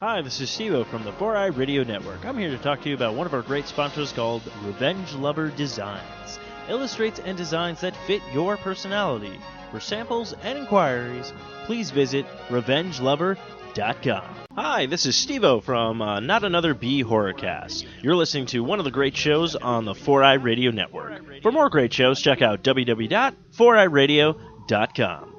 Hi, this is Steve-O from the 4i Radio Network. I'm here to talk to you about one of our great sponsors called Revenge Lover Designs. Illustrates and designs that fit your personality. For samples and inquiries, please visit revengelover.com. Hi, this is Steve-O from Not Another Bee Horrorcast. You're listening to one of the great shows on the 4i Radio Network. For more great shows, check out www.4iradio.com.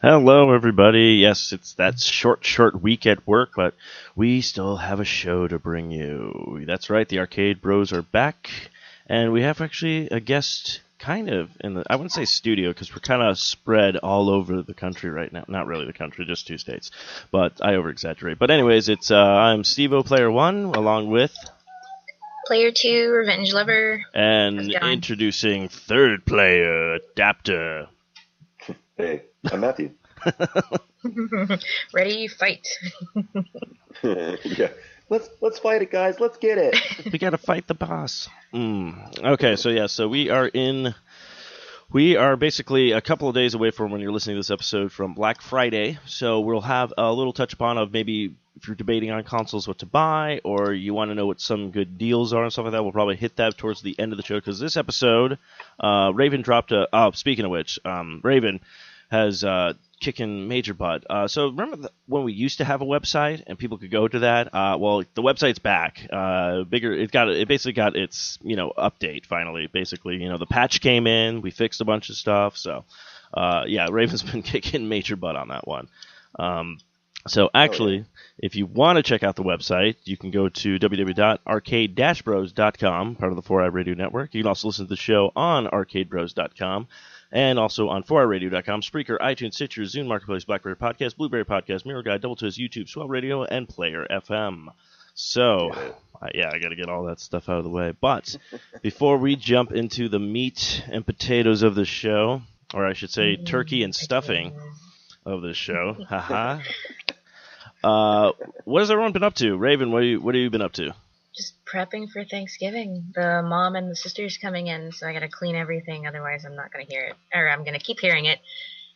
Hello, everybody. Yes, it's that short week at work, but we still have a show to bring you. That's right, the Arcade Bros are back, and we have actually a guest kind of in the, I wouldn't say studio, because we're kind of spread all over the country right now. Not really the country, just 2 states, but I over-exaggerate. But anyways, it's I'm Steve-O Player 1, along with... Player 2, Revenge Lover. And introducing third player, Adapter. Hey, I'm Matthew. Ready, fight. Yeah, let's fight it, guys. Let's get it. We gotta fight the boss. Okay, so we are basically a couple of days away from when you're listening to this episode from Black Friday. So we'll have a little touch upon of maybe if you're debating on consoles what to buy, or you want to know what some good deals are and stuff like that. We'll probably hit that towards the end of the show, because this episode, Raven dropped a... Oh, speaking of which, Raven has kicking major butt. So remember when we used to have a website and people could go to that? Well, the website's back. Bigger. It basically got its update finally. Basically, the patch came in. We fixed a bunch of stuff. So yeah, Raven's been kicking major butt on that one. So actually, if you want to check out the website, you can go to www.arcade-bros.com, part of the 4i Radio Network. You can also listen to the show on arcadebros.com. And also on 4iRadio.com, Spreaker, iTunes, Stitcher, Zune Marketplace, BlackBerry Podcast, Blueberry Podcast, Mirror Guide, Double Twist, YouTube, Swell Radio, and Player FM. So, yeah, I got to get all that stuff out of the way. But before we jump into the meat and potatoes of the show, or I should say turkey and stuffing of this show, haha. What has everyone been up to? Raven, what have you been up to? Just prepping for Thanksgiving. The mom and the sister's coming in, so I gotta clean everything, otherwise I'm not gonna hear it. Or I'm gonna keep hearing it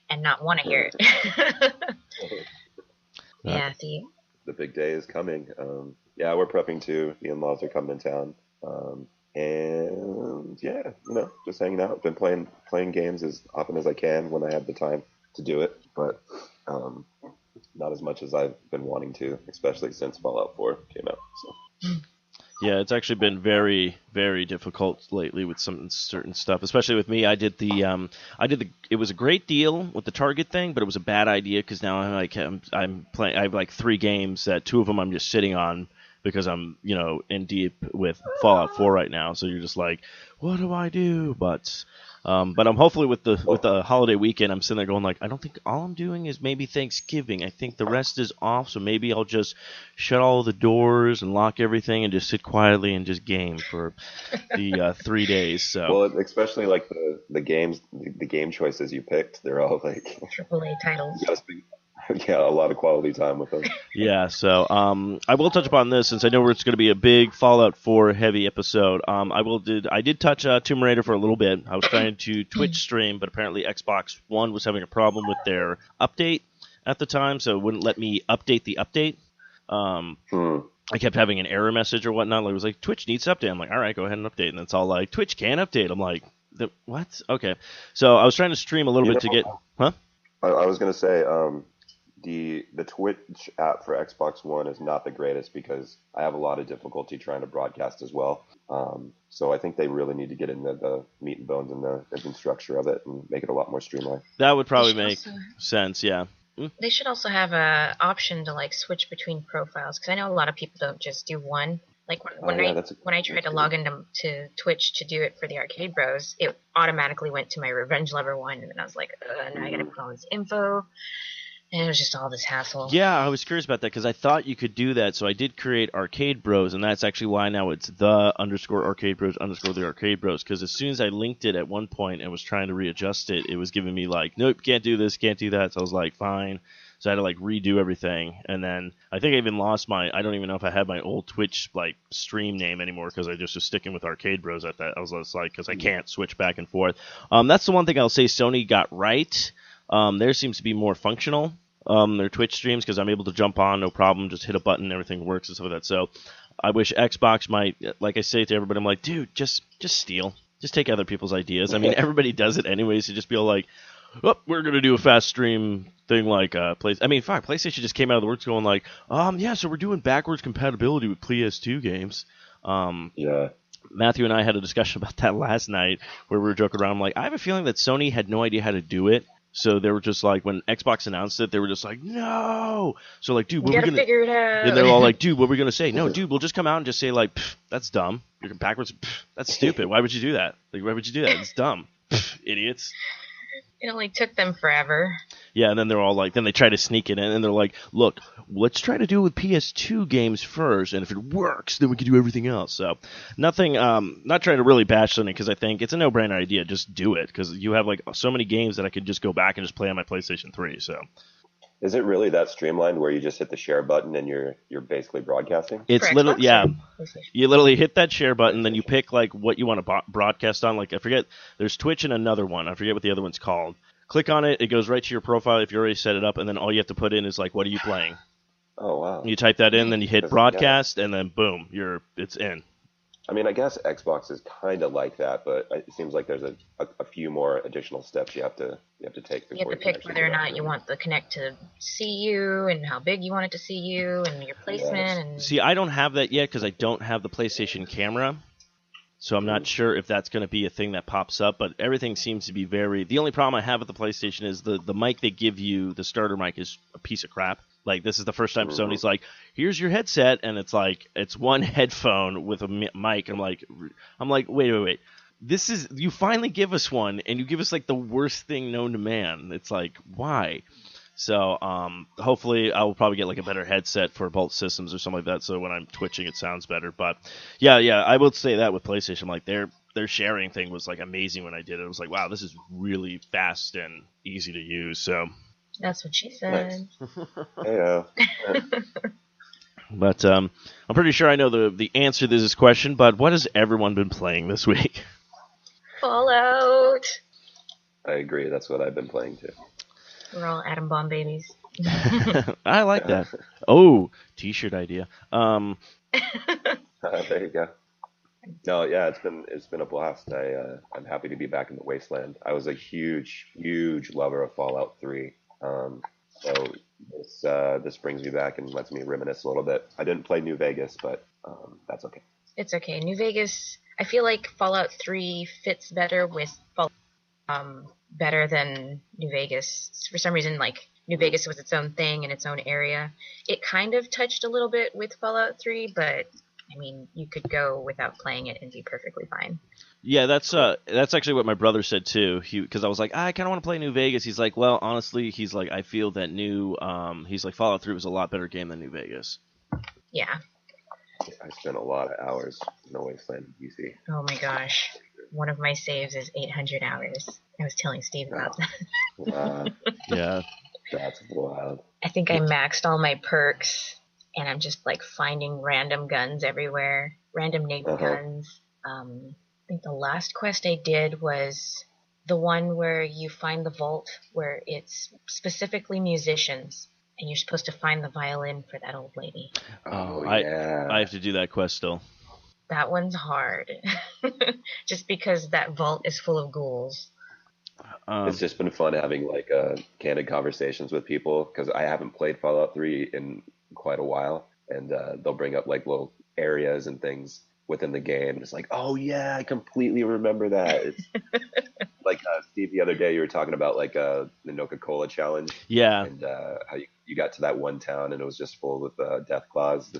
and not want to hear it. Yeah, see. The big day is coming. Yeah, we're prepping too. The in-laws are coming in town. And yeah, just hanging out. Been playing games as often as I can when I have the time to do it, but not as much as I've been wanting to, especially since Fallout 4 came out. So. Yeah, it's actually been very, very difficult lately with some certain stuff. Especially with me, it was a great deal with the Target thing, but it was a bad idea because now I'm playing. I have like 3 games that 2 of them I'm just sitting on because I'm in deep with Fallout 4 right now. So you're just like, what do I do? But I'm hopefully with the holiday weekend, I'm sitting there going like, I don't think all I'm doing is maybe Thanksgiving. I think the rest is off, so maybe I'll just shut all the doors and lock everything and just sit quietly and just game for the 3 days. So well, especially like the game choices you picked, they're all like AAA titles. Yeah, a lot of quality time with them. Yeah, so I will touch upon this since I know it's going to be a big Fallout 4 heavy episode. I did touch Tomb Raider for a little bit. I was trying to Twitch stream, but apparently Xbox One was having a problem with their update at the time, so it wouldn't let me update the update. I kept having an error message or whatnot. It was like, Twitch needs to update. I'm like, all right, go ahead and update. And it's all like, Twitch can't update. I'm like, what? Okay. So I was trying to stream a little bit to get... Huh? I was going to say... The Twitch app for Xbox One is not the greatest because I have a lot of difficulty trying to broadcast as well. So I think they really need to get into the meat and bones and the structure of it and make it a lot more streamlined. That would probably make sense, yeah. They should also have a option to switch between profiles, because I know a lot of people don't just do one. Like when I tried to log into Twitch to do it for the Arcade Bros, it automatically went to my Revenge Lover one, and then I was like, now I gotta put all this info. And it was just all this hassle. Yeah, I was curious about that because I thought you could do that. So I did create Arcade Bros, and that's actually why now it's _Arcade Bros _ the Arcade Bros. Because as soon as I linked it at one point and was trying to readjust it, it was giving me like, nope, can't do this, can't do that. So I was like, fine. So I had to like redo everything, and then I think I even lost I don't even know if I had my old Twitch like stream name anymore because I just was sticking with Arcade Bros at that. I was just like, because I can't switch back and forth. That's the one thing I'll say Sony got right. Theirs seems to be more functional. Their Twitch streams, because I'm able to jump on, no problem, just hit a button, everything works and stuff like that. So I wish Xbox might, like I say to everybody, I'm like, dude, just steal. Just take other people's ideas. I mean, everybody does it anyways. So just be all like, oh, we're going to do a fast stream thing like PlayStation just came out of the works going like, yeah, so we're doing backwards compatibility with PS2 games. Yeah. Matthew and I had a discussion about that last night where we were joking around. I'm like, I have a feeling that Sony had no idea how to do it. So they were just like, when Xbox announced it, they were just like, no. So like, dude, what are we gonna figure it out? And they're all like, dude, what are we gonna say? No, dude, we'll just come out and just say like, that's dumb. You're backwards. That's stupid. Why would you do that? Like, why would you do that? It's dumb. Idiots. It only took them forever. Yeah, and then they're all like, then they try to sneak it in, and they're like, look, let's try to do it with PS2 games first, and if it works, then we can do everything else. So, nothing, not trying to really bash Sony, because I think it's a no-brainer idea. Just do it, because you have like so many games that I could just go back and just play on my PlayStation 3. So, is it really that streamlined where you just hit the share button and you're basically broadcasting? It's literally, yeah. You literally hit that share button, then you pick like what you want to broadcast on. Like I forget, there's Twitch and another one. I forget what the other one's called. Click on it, it goes right to your profile if you already set it up, and then all you have to put in is like, what are you playing? Oh wow. You type that in, then you hit broadcast, and then boom, it's in. I mean, I guess Xbox is kind of like that, but it seems like there's a few more additional steps you have to take before you have to pick whether or not you want the Kinect to see you and how big you want it to see you and your placement. Yes. And see, I don't have that yet because I don't have the PlayStation camera, so I'm not sure if that's going to be a thing that pops up. But everything seems to be the only problem I have with the PlayStation is the mic they give you, the starter mic, is a piece of crap. Like, this is the first time Sony's like, here's your headset, and it's like, it's one headphone with a mic. I'm like, wait. This is, you finally give us one, and you give us like the worst thing known to man. It's like, why? So, hopefully I will probably get like a better headset for both systems or something like that, so when I'm twitching it sounds better. But yeah, I would say that with PlayStation, like their sharing thing was like amazing when I did it. It was like, wow, this is really fast and easy to use. So that's what she said. Nice. Yeah. But I'm pretty sure I know the answer to this question, but what has everyone been playing this week? Fallout. I agree. That's what I've been playing too. We're all atom bomb babies. I like that. Oh, t-shirt idea. There you go. No, yeah, it's been a blast. I'm happy to be back in the wasteland. I was a huge lover of Fallout 3. So this brings me back and lets me reminisce a little bit. I didn't play New Vegas, but that's okay. It's okay. New Vegas, I feel like Fallout 3 fits better with Fallout better than New Vegas. For some reason, like, New Vegas was its own thing in its own area. It kind of touched a little bit with Fallout 3, but I mean, you could go without playing it and be perfectly fine. Yeah, that's actually what my brother said too. Because I was like, I kind of want to play New Vegas. He's like, well, honestly, he's like, I feel that he's like, Fallout 3 was a lot better game than New Vegas. Yeah. I spent a lot of hours in the wasteland in DC. Oh my gosh. One of my saves is 800 hours. I was telling Steve about that. Wow. Yeah. That's wild. I think I maxed all my perks, and I'm just like finding random guns everywhere, random neighbor guns. I think the last quest I did was the one where you find the vault where it's specifically musicians, and you're supposed to find the violin for that old lady. Oh, yeah. I have to do that quest still. That one's hard. Just because that vault is full of ghouls. It's just been fun having like candid conversations with people because I haven't played Fallout 3 in quite a while, and they'll bring up like little areas and things within the game. It's like, oh yeah, I completely remember that. It's like Steve, the other day you were talking about like the Coca-Cola challenge. Yeah. And how you got to that one town and it was just full with death claws.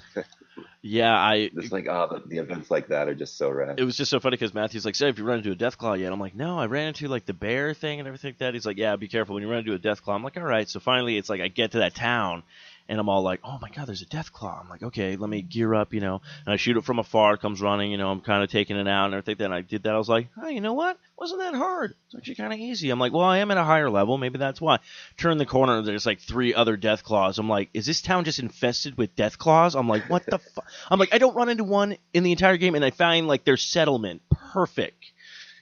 Yeah, Just like, the events like that are just so rad. it was just so funny because Matthew's like, "Say, if you run into a Deathclaw yet?" I'm like, "No, I ran into like the bear thing and everything like that." He's like, "Yeah, be careful when you run into a Deathclaw." I'm like, "All right." So finally, it's like I get to that town, and I'm all like, "Oh my god, there's a Deathclaw." I'm like, "Okay, let me gear up, you know." And I shoot it from afar. It comes running, you know. I'm kind of taking it out and everything. Then I did that. I was like, "Oh, you know what? Wasn't that hard? It's actually kind of easy." I'm like, "Well, I am at a higher level. Maybe that's why." Turn the corner, and there's like 3 other Deathclaws. I'm like, "Is this town just infested with Deathclaws?" I'm like, "What the fuck?" I'm like, I don't run into one in the entire game, and I find like their settlement perfect.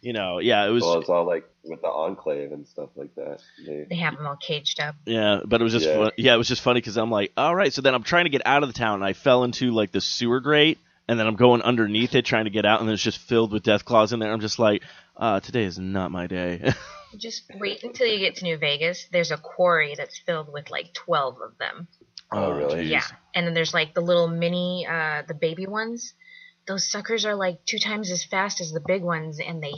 You know, yeah, it was. Well, it's all like with the Enclave and stuff like that. They have them all caged up. Yeah, but it was just Yeah. fun. Yeah, it was just funny because I'm like, all right. So then I'm trying to get out of the town, and I fell into like the sewer grate, and then I'm going underneath it trying to get out, and then it's just filled with Deathclaws in there. I'm just like, today is not my day. Just wait until you get to New Vegas. There's a quarry that's filled with like 12 of them. Oh, really? geez. Yeah. And then there's like the little mini, the baby ones. Those suckers are like 2 times as fast as the big ones, and they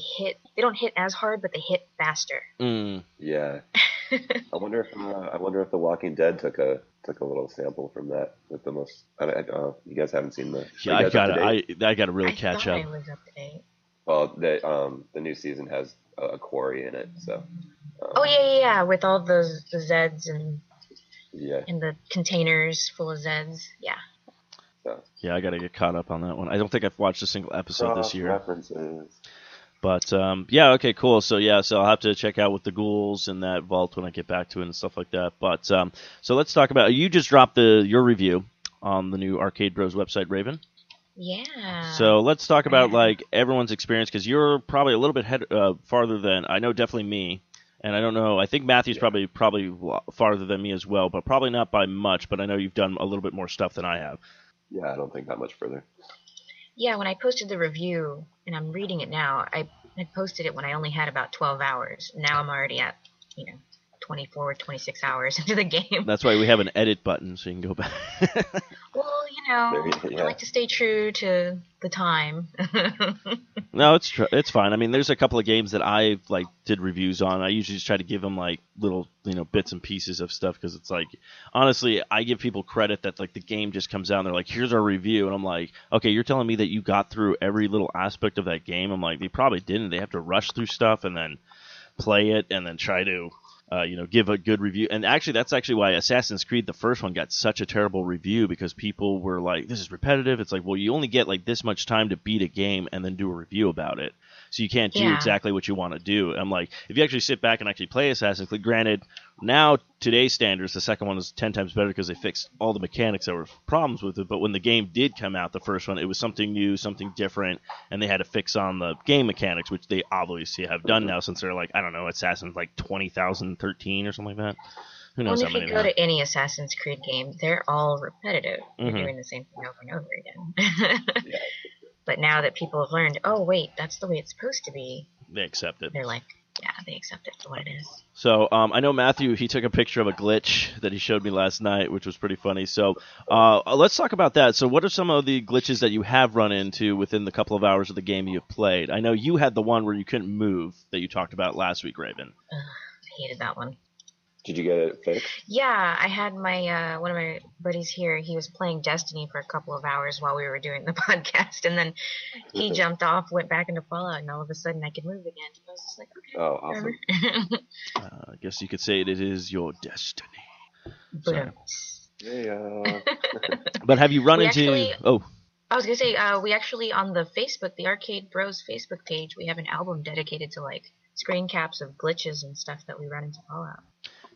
don't hit as hard, but they hit faster. Mm. Yeah. I wonder if The Walking Dead took a little sample from that with the most. I don't know. You guys haven't seen the. Yeah, are you guys up to date? I gotta really catch I up. thought I was up to date. Well, the new season has a quarry in it, so. Oh yeah, with all the Zeds and Yeah. the containers full of Zeds. Yeah. So. Yeah, I gotta get caught up on that one. I don't think I've watched a single episode this year. References. But yeah, okay, cool. So yeah, so I'll have to check out with the ghouls and that vault when I get back to it and stuff like that. But so let's talk about. You just dropped your review on the new Arcade Bros website, Raven. Yeah. So let's talk about like everyone's experience because you're probably a little bit farther than I know. Definitely me, and I don't know. I think Matthew's probably farther than me as well, but probably not by much. But I know you've done a little bit more stuff than I have. Yeah, I don't think that much further. Yeah, when I posted the review, and I'm reading it now, I posted it when I only had about 12 hours. Now I'm already at, 24, 26 hours into the game. That's why we have an edit button so you can go back. Well, Yeah. I like to stay true to the time. No, it's fine. I mean, there's a couple of games that I like did reviews on. I usually just try to give them like little, bits and pieces of stuff because it's like, honestly, I give people credit that like the game just comes out and they're like, here's our review, and I'm like, okay, you're telling me that you got through every little aspect of that game? I'm like, they probably didn't. They have to rush through stuff and then play it and then try to. Give a good review. And actually, that's actually why Assassin's Creed, the first one, got such a terrible review because people were like, this is repetitive. It's like, well, you only get like this much time to beat a game and then do a review about it. So you can't do exactly what you want to do. I'm like, if you actually sit back and actually play Assassin's Creed, granted, now today's standards, the second one is 10 times better because they fixed all the mechanics that were problems with it. But when the game did come out, the first one, it was something new, something different, and they had to fix on the game mechanics, which they obviously have done now since they're like, I don't know, Assassin's like 2013 or something like that. Who knows Well, how if many you go now. to any Assassin's Creed game, they're all repetitive. You're Mhm. doing the same thing over and over again. But now that people have learned, oh, wait, that's the way it's supposed to be, They accept it. they're like, yeah, they accept it for what it is. So I know Matthew, he took a picture of a glitch that he showed me last night, which was pretty funny. So let's talk about that. So what are some of the glitches that you have run into within the couple of hours of the game you've played? I know you had the one where you couldn't move that you talked about last week, Raven. I hated that one. Did you get it fixed? Yeah, I had my one of my buddies here. He was playing Destiny for a couple of hours while we were doing the podcast, and then he jumped off, went back into Fallout, and all of a sudden I could move again. I was just like, okay. Oh, awesome. I guess you could say it is your destiny. Sorry. Yeah. But have you run We into... actually- Oh, I was gonna say, we actually on the Facebook, the Arcade Bros Facebook page, we have an album dedicated to like screen caps of glitches and stuff that we run into Fallout.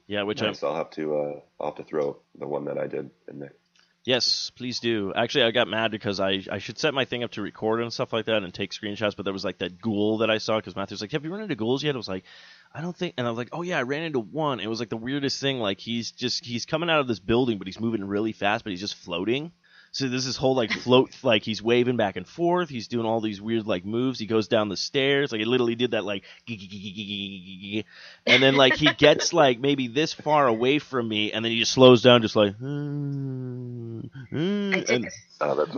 yeah, which Nice. I'll have to throw the one that I did in there. Yes, please do. Actually, I got mad because I should set my thing up to record and stuff like that and take screenshots, but there was like that ghoul that I saw because Matthew's like, have you run into ghouls yet? I was like, I don't think, and I was like, oh yeah, I ran into one. It was like the weirdest thing. Like he's coming out of this building, but he's moving really fast, but he's just floating. So there's this whole like float, like he's waving back and forth. He's doing all these weird like moves. He goes down the stairs, like he literally did that like, and then like he gets like maybe this far away from me, and then he just slows down, just like. Oh, that's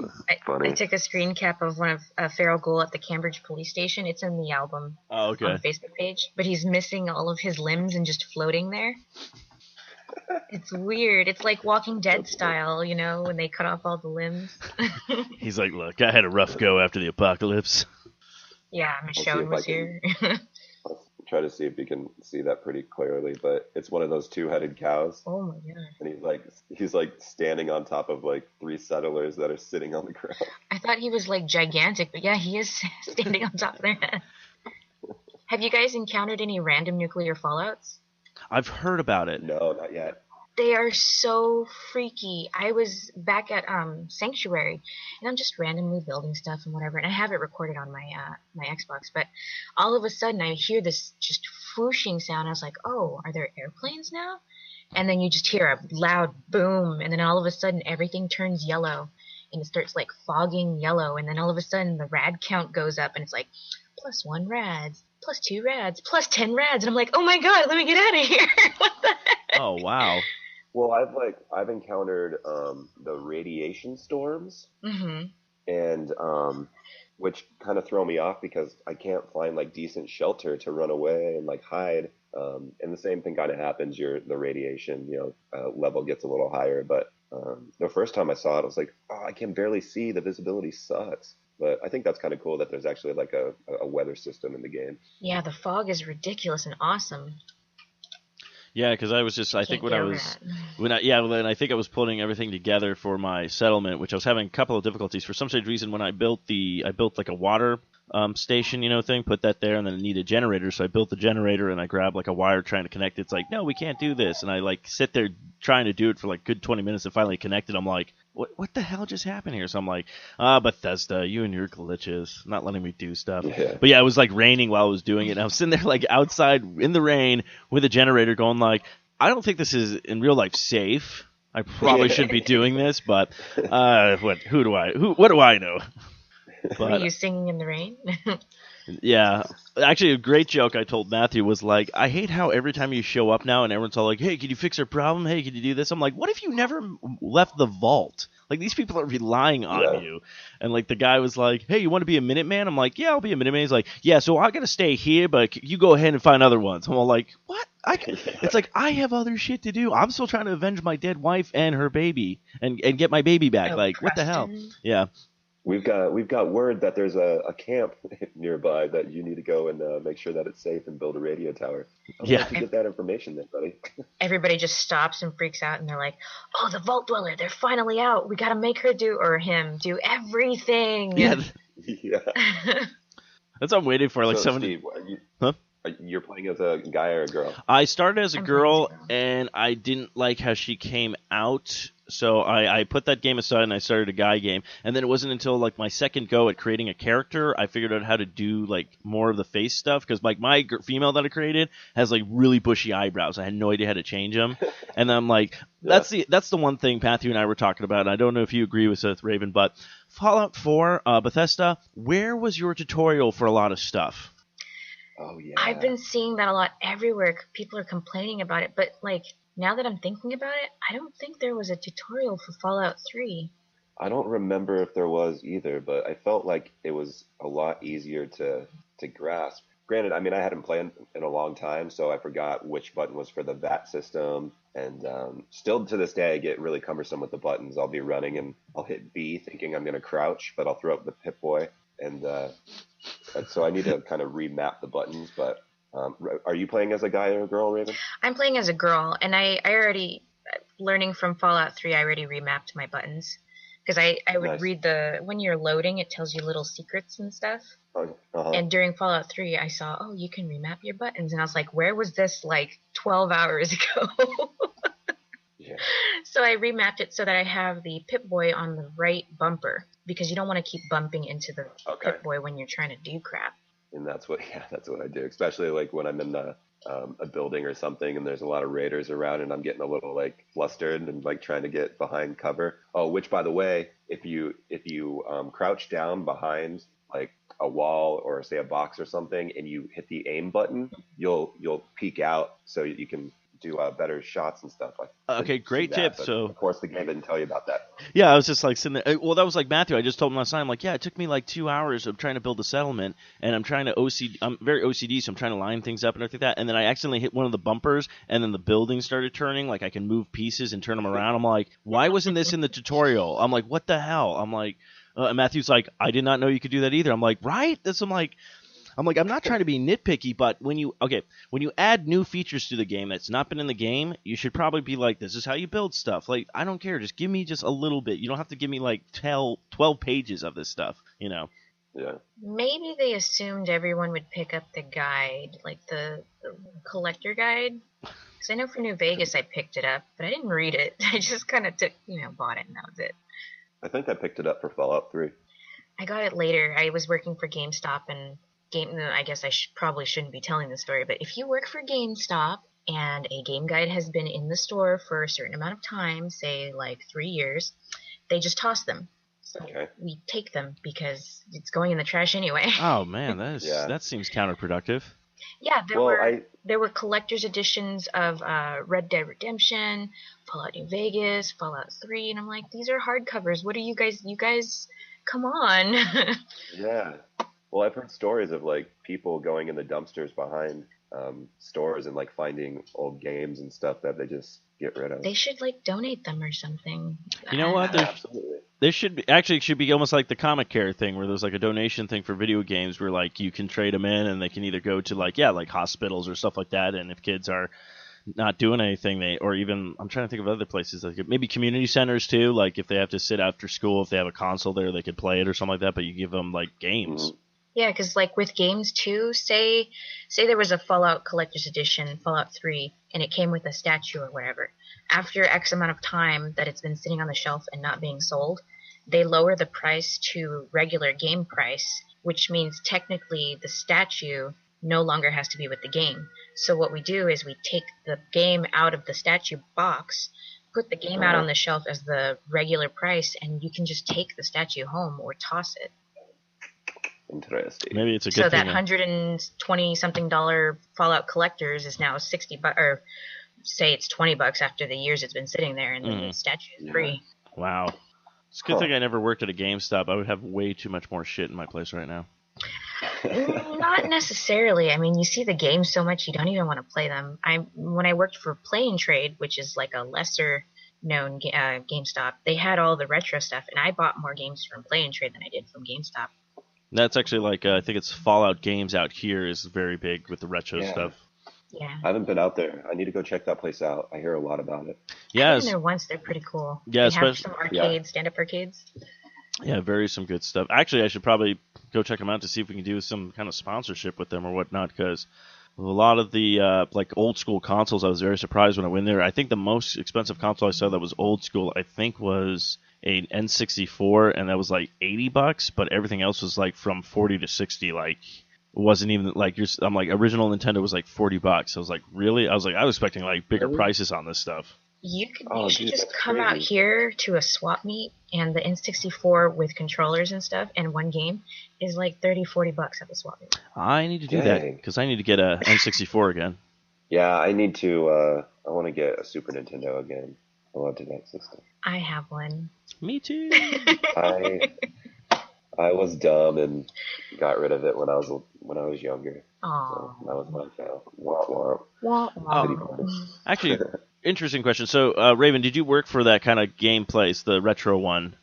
funny. I took a screen cap of one of Feral Ghoul at the Cambridge police station. It's in the album Oh, okay. on the Facebook page, but he's missing all of his limbs and just floating there. It's weird. It's like Walking Dead style, when they cut off all the limbs. He's like, look, I had a rough go after the apocalypse. Yeah, I'll see Michonne if I was can. here. I'll try to see if you can see that pretty clearly, but it's one of those two-headed cows, Oh my god. and he's like standing on top of like three settlers that are sitting on the ground. I thought he was like gigantic, but yeah, he is standing on top of their head. Have you guys encountered any random nuclear fallouts? I've heard about it. No, not yet. They are so freaky. I was back at Sanctuary, and I'm just randomly building stuff and whatever, and I have it recorded on my Xbox. But all of a sudden, I hear this just whooshing sound. I was like, "Oh, are there airplanes now?" And then you just hear a loud boom, and then all of a sudden, everything turns yellow, and it starts like fogging yellow, and then all of a sudden, the rad count goes up, and it's like +1 rads, +2 rads, +10 rads, and I'm like, "Oh my god, let me get out of here!" What the heck? Oh, wow. Well, I've encountered the radiation storms, Mm-hmm. and which kind of throw me off because I can't find like decent shelter to run away and like hide. And the same thing kind of happens. The radiation level gets a little higher, but the first time I saw it, I was like, oh, I can barely see. The visibility sucks. But I think that's kind of cool that there's actually like a weather system in the game. Yeah, the fog is ridiculous and awesome. Yeah, because I was just, I think Can't get over that. when I think I was putting everything together for my settlement, which I was having a couple of difficulties for some strange reason. When I built like a water station, thing, put that there, and then it needed a generator, so I built the generator and I grabbed like a wire trying to connect it. It's like, no, we can't do this, and I like sit there trying to do it for like good 20 minutes and finally connected. I'm like, what the hell just happened here? So I'm like, Bethesda, you and your glitches, not letting me do stuff. Yeah. But yeah, it was like raining while I was doing it, and I was sitting there like outside in the rain with a generator going like, I don't think this is in real life safe. I probably shouldn't be doing this, but what do I know? Were But you singing in the rain? yeah, actually, a great joke I told Matthew was like, I hate how every time you show up now and everyone's all like, hey, can you fix our problem? Hey, can you do this? I'm like, what if you never left the vault? Like, these people are relying on you. And like the guy was like, hey, you want to be a Minuteman? I'm like, yeah, I'll be a Minuteman. He's like, yeah, so I got to stay here, but you go ahead and find other ones. I'm all like, what? It's like, I have other shit to do. I'm still trying to avenge my dead wife and her baby and get my baby back. Oh, like, what the hell? Preston. Yeah. We've got word that there's a camp nearby that you need to go and make sure that it's safe and build a radio tower. How Yeah. did you get that information then, buddy? Everybody just stops and freaks out, and they're like, "Oh, the Vault Dweller! They're finally out. We gotta make her or him do everything." Yeah. Yeah. That's what I'm waiting for. Like, So, somebody. Steve, Huh? you're playing as a guy or a girl? I started as a I'm girl, playing as a girl. and I didn't like how she came out, so I put that game aside and I started a guy game. And then it wasn't until like my second go at creating a character I figured out how to do like more of the face stuff, because like my female that I created has like really bushy eyebrows. I had no idea how to change them, and I'm like, that's the one thing Matthew and I were talking about. And I don't know if you agree with Seth Raven, but Fallout 4, Bethesda, where was your tutorial for a lot of stuff? Oh yeah. I've been seeing that a lot everywhere. People are complaining about it, but like now that I'm thinking about it, I don't think there was a tutorial for Fallout 3. I don't remember if there was either, but I felt like it was a lot easier to grasp. Granted, I mean, I hadn't played in a long time, so I forgot which button was for the VAT system. And still to this day, I get really cumbersome with the buttons. I'll be running and I'll hit B thinking I'm going to crouch, but I'll throw up the Pip-Boy. And so I need to kind of remap the buttons. But are you playing as a guy or a girl, Raven? I'm playing as a girl, and I already, learning from Fallout 3, I already remapped my buttons. Because I would Nice. read when you're loading, it tells you little secrets and stuff. Uh-huh. And during Fallout 3, I saw, oh, you can remap your buttons. And I was like, where was this like 12 hours ago? Yeah. So I remapped it so that I have the Pip-Boy on the right bumper, because you don't want to keep bumping into the Okay. Pip-Boy when you're trying to do crap. And that's what I do, especially like when I'm in a building or something and there's a lot of raiders around and I'm getting a little like flustered and like trying to get behind cover. Oh, which by the way, if you crouch down behind like a wall or say a box or something and you hit the aim button, you'll peek out so you can do better shots and stuff. Okay, great tip. So of course the game didn't tell you about that. yeah, I was just like sitting there. Well, that was like Matthew. I just told him last night. I'm like, yeah, it took me like 2 hours of trying to build a settlement, and I'm trying to OCD. I'm very OCD, so I'm trying to line things up and everything like that. And then I accidentally hit one of the bumpers, and then the building started turning. Like I can move pieces and turn them around. I'm like, why wasn't this in the tutorial? I'm like, what the hell? I'm like, and Matthew's like, I did not know you could do that either. I'm like, right? I'm like, I'm not trying to be nitpicky, but when you add new features to the game that's not been in the game, you should probably be like, this is how you build stuff. Like, I don't care. Just give me just a little bit. You don't have to give me like 12 pages of this stuff, you know? Yeah. Maybe they assumed everyone would pick up the guide, like the collector guide. Because I know for New Vegas I picked it up, but I didn't read it. I just kind of bought it and that was it. I think I picked it up for Fallout 3. I got it later. I was working for GameStop and I guess I probably shouldn't be telling this story, but if you work for GameStop and a game guide has been in the store for a certain amount of time, say like 3 years, they just toss them. So we take them because it's going in the trash anyway. Oh man, that seems counterproductive. Yeah, there were collector's editions of Red Dead Redemption, Fallout New Vegas, Fallout 3, and I'm like, these are hardcovers. What are you guys, come on. Yeah. Well, I've heard stories of like people going in the dumpsters behind stores and like finding old games and stuff that they just get rid of. They should like donate them or something. You know what? Absolutely. There should be almost like the Comic Care thing where there's like a donation thing for video games where like you can trade them in and they can either go to like hospitals or stuff like that, and if kids are not doing anything, or even I'm trying to think of other places, like maybe community centers too, like if they have to sit after school, if they have a console there, they could play it or something like that, but you give them like games. Mm-hmm. Yeah, because like with games too, say there was a Fallout Collector's Edition, Fallout 3, and it came with a statue or whatever. After X amount of time that it's been sitting on the shelf and not being sold, they lower the price to regular game price, which means technically the statue no longer has to be with the game. So what we do is we take the game out of the statue box, put the game out on the shelf as the regular price, and you can just take the statue home or toss it. Interesting. Maybe it's a good thing. So that $120-something Fallout Collectors is now $60, or say it's $20 after the years it's been sitting there, and the statue is free. Wow. It's a good thing I never worked at a GameStop. I would have way too much more shit in my place right now. Not necessarily. I mean, you see the games so much you don't even want to play them. When I worked for Play and Trade, which is like a lesser known GameStop, they had all the retro stuff, and I bought more games from Play and Trade than I did from GameStop. That's actually like I think it's Fallout Games out here is very big with the retro stuff. Yeah. I haven't been out there. I need to go check that place out. I hear a lot about it. Yeah. I've been there once. They're pretty cool. Yeah, they have some arcades, stand-up arcades. Yeah, some good stuff. Actually, I should probably go check them out to see if we can do some kind of sponsorship with them or whatnot, because a lot of the like old school consoles, I was very surprised when I went there. I think the most expensive console I saw that was old school, I think was an N64, and that was like $80, but everything else was like from 40 to 60. Like it wasn't even like I'm like original Nintendo was like $40. I was like, really? I was expecting like bigger prices on this stuff. You should just come out here to a swap meet, and the N64 with controllers and stuff and one game is like $30-$40 at the swap meet. I need to do that because I need to get a N64 again. Yeah, I need to. I want to get a Super Nintendo again. I loved that system. I have one. Me too. I was dumb and got rid of it when I was younger. Aww. So that was my fault. Wah, wah. Wah. Actually, interesting question. So, Raven, did you work for that kind of game place, the retro one?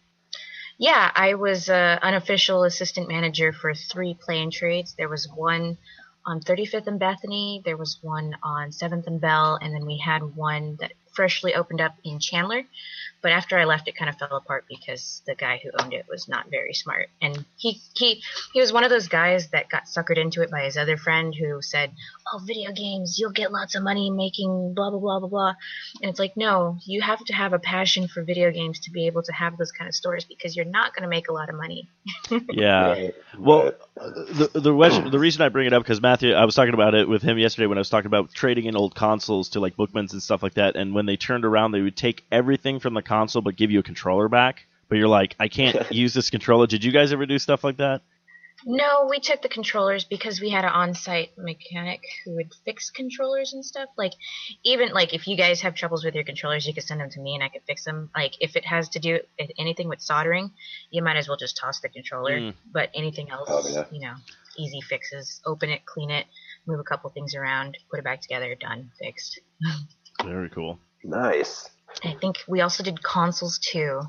Yeah, I was an unofficial assistant manager for 3 Play and Trades. There was one on 35th and Bethany, there was one on 7th and Bell, and then we had one that freshly opened up in Chandler. But after I left, it kind of fell apart because the guy who owned it was not very smart. And he was one of those guys that got suckered into it by his other friend who said, oh, video games, you'll get lots of money making blah, blah, blah, blah, blah. And it's like, no, you have to have a passion for video games to be able to have those kind of stores because you're not going to make a lot of money. Yeah. Well, the reason I bring it up, because Matthew, I was talking about it with him yesterday when I was talking about trading in old consoles to like Bookmans and stuff like that. And when they turned around, they would take everything from the console but give you a controller back. But you're like, I can't use this controller. Did you guys ever do stuff like that? No, we took the controllers because we had an on-site mechanic who would fix controllers and stuff. Like, even like if you guys have troubles with your controllers, you could send them to me and I could fix them. Like, if it has to do with anything with soldering, you might as well just toss the controller. But anything else, easy fixes. Open it, clean it, move a couple things around, put it back together, done, fixed. Very cool. Nice. I think we also did consoles too.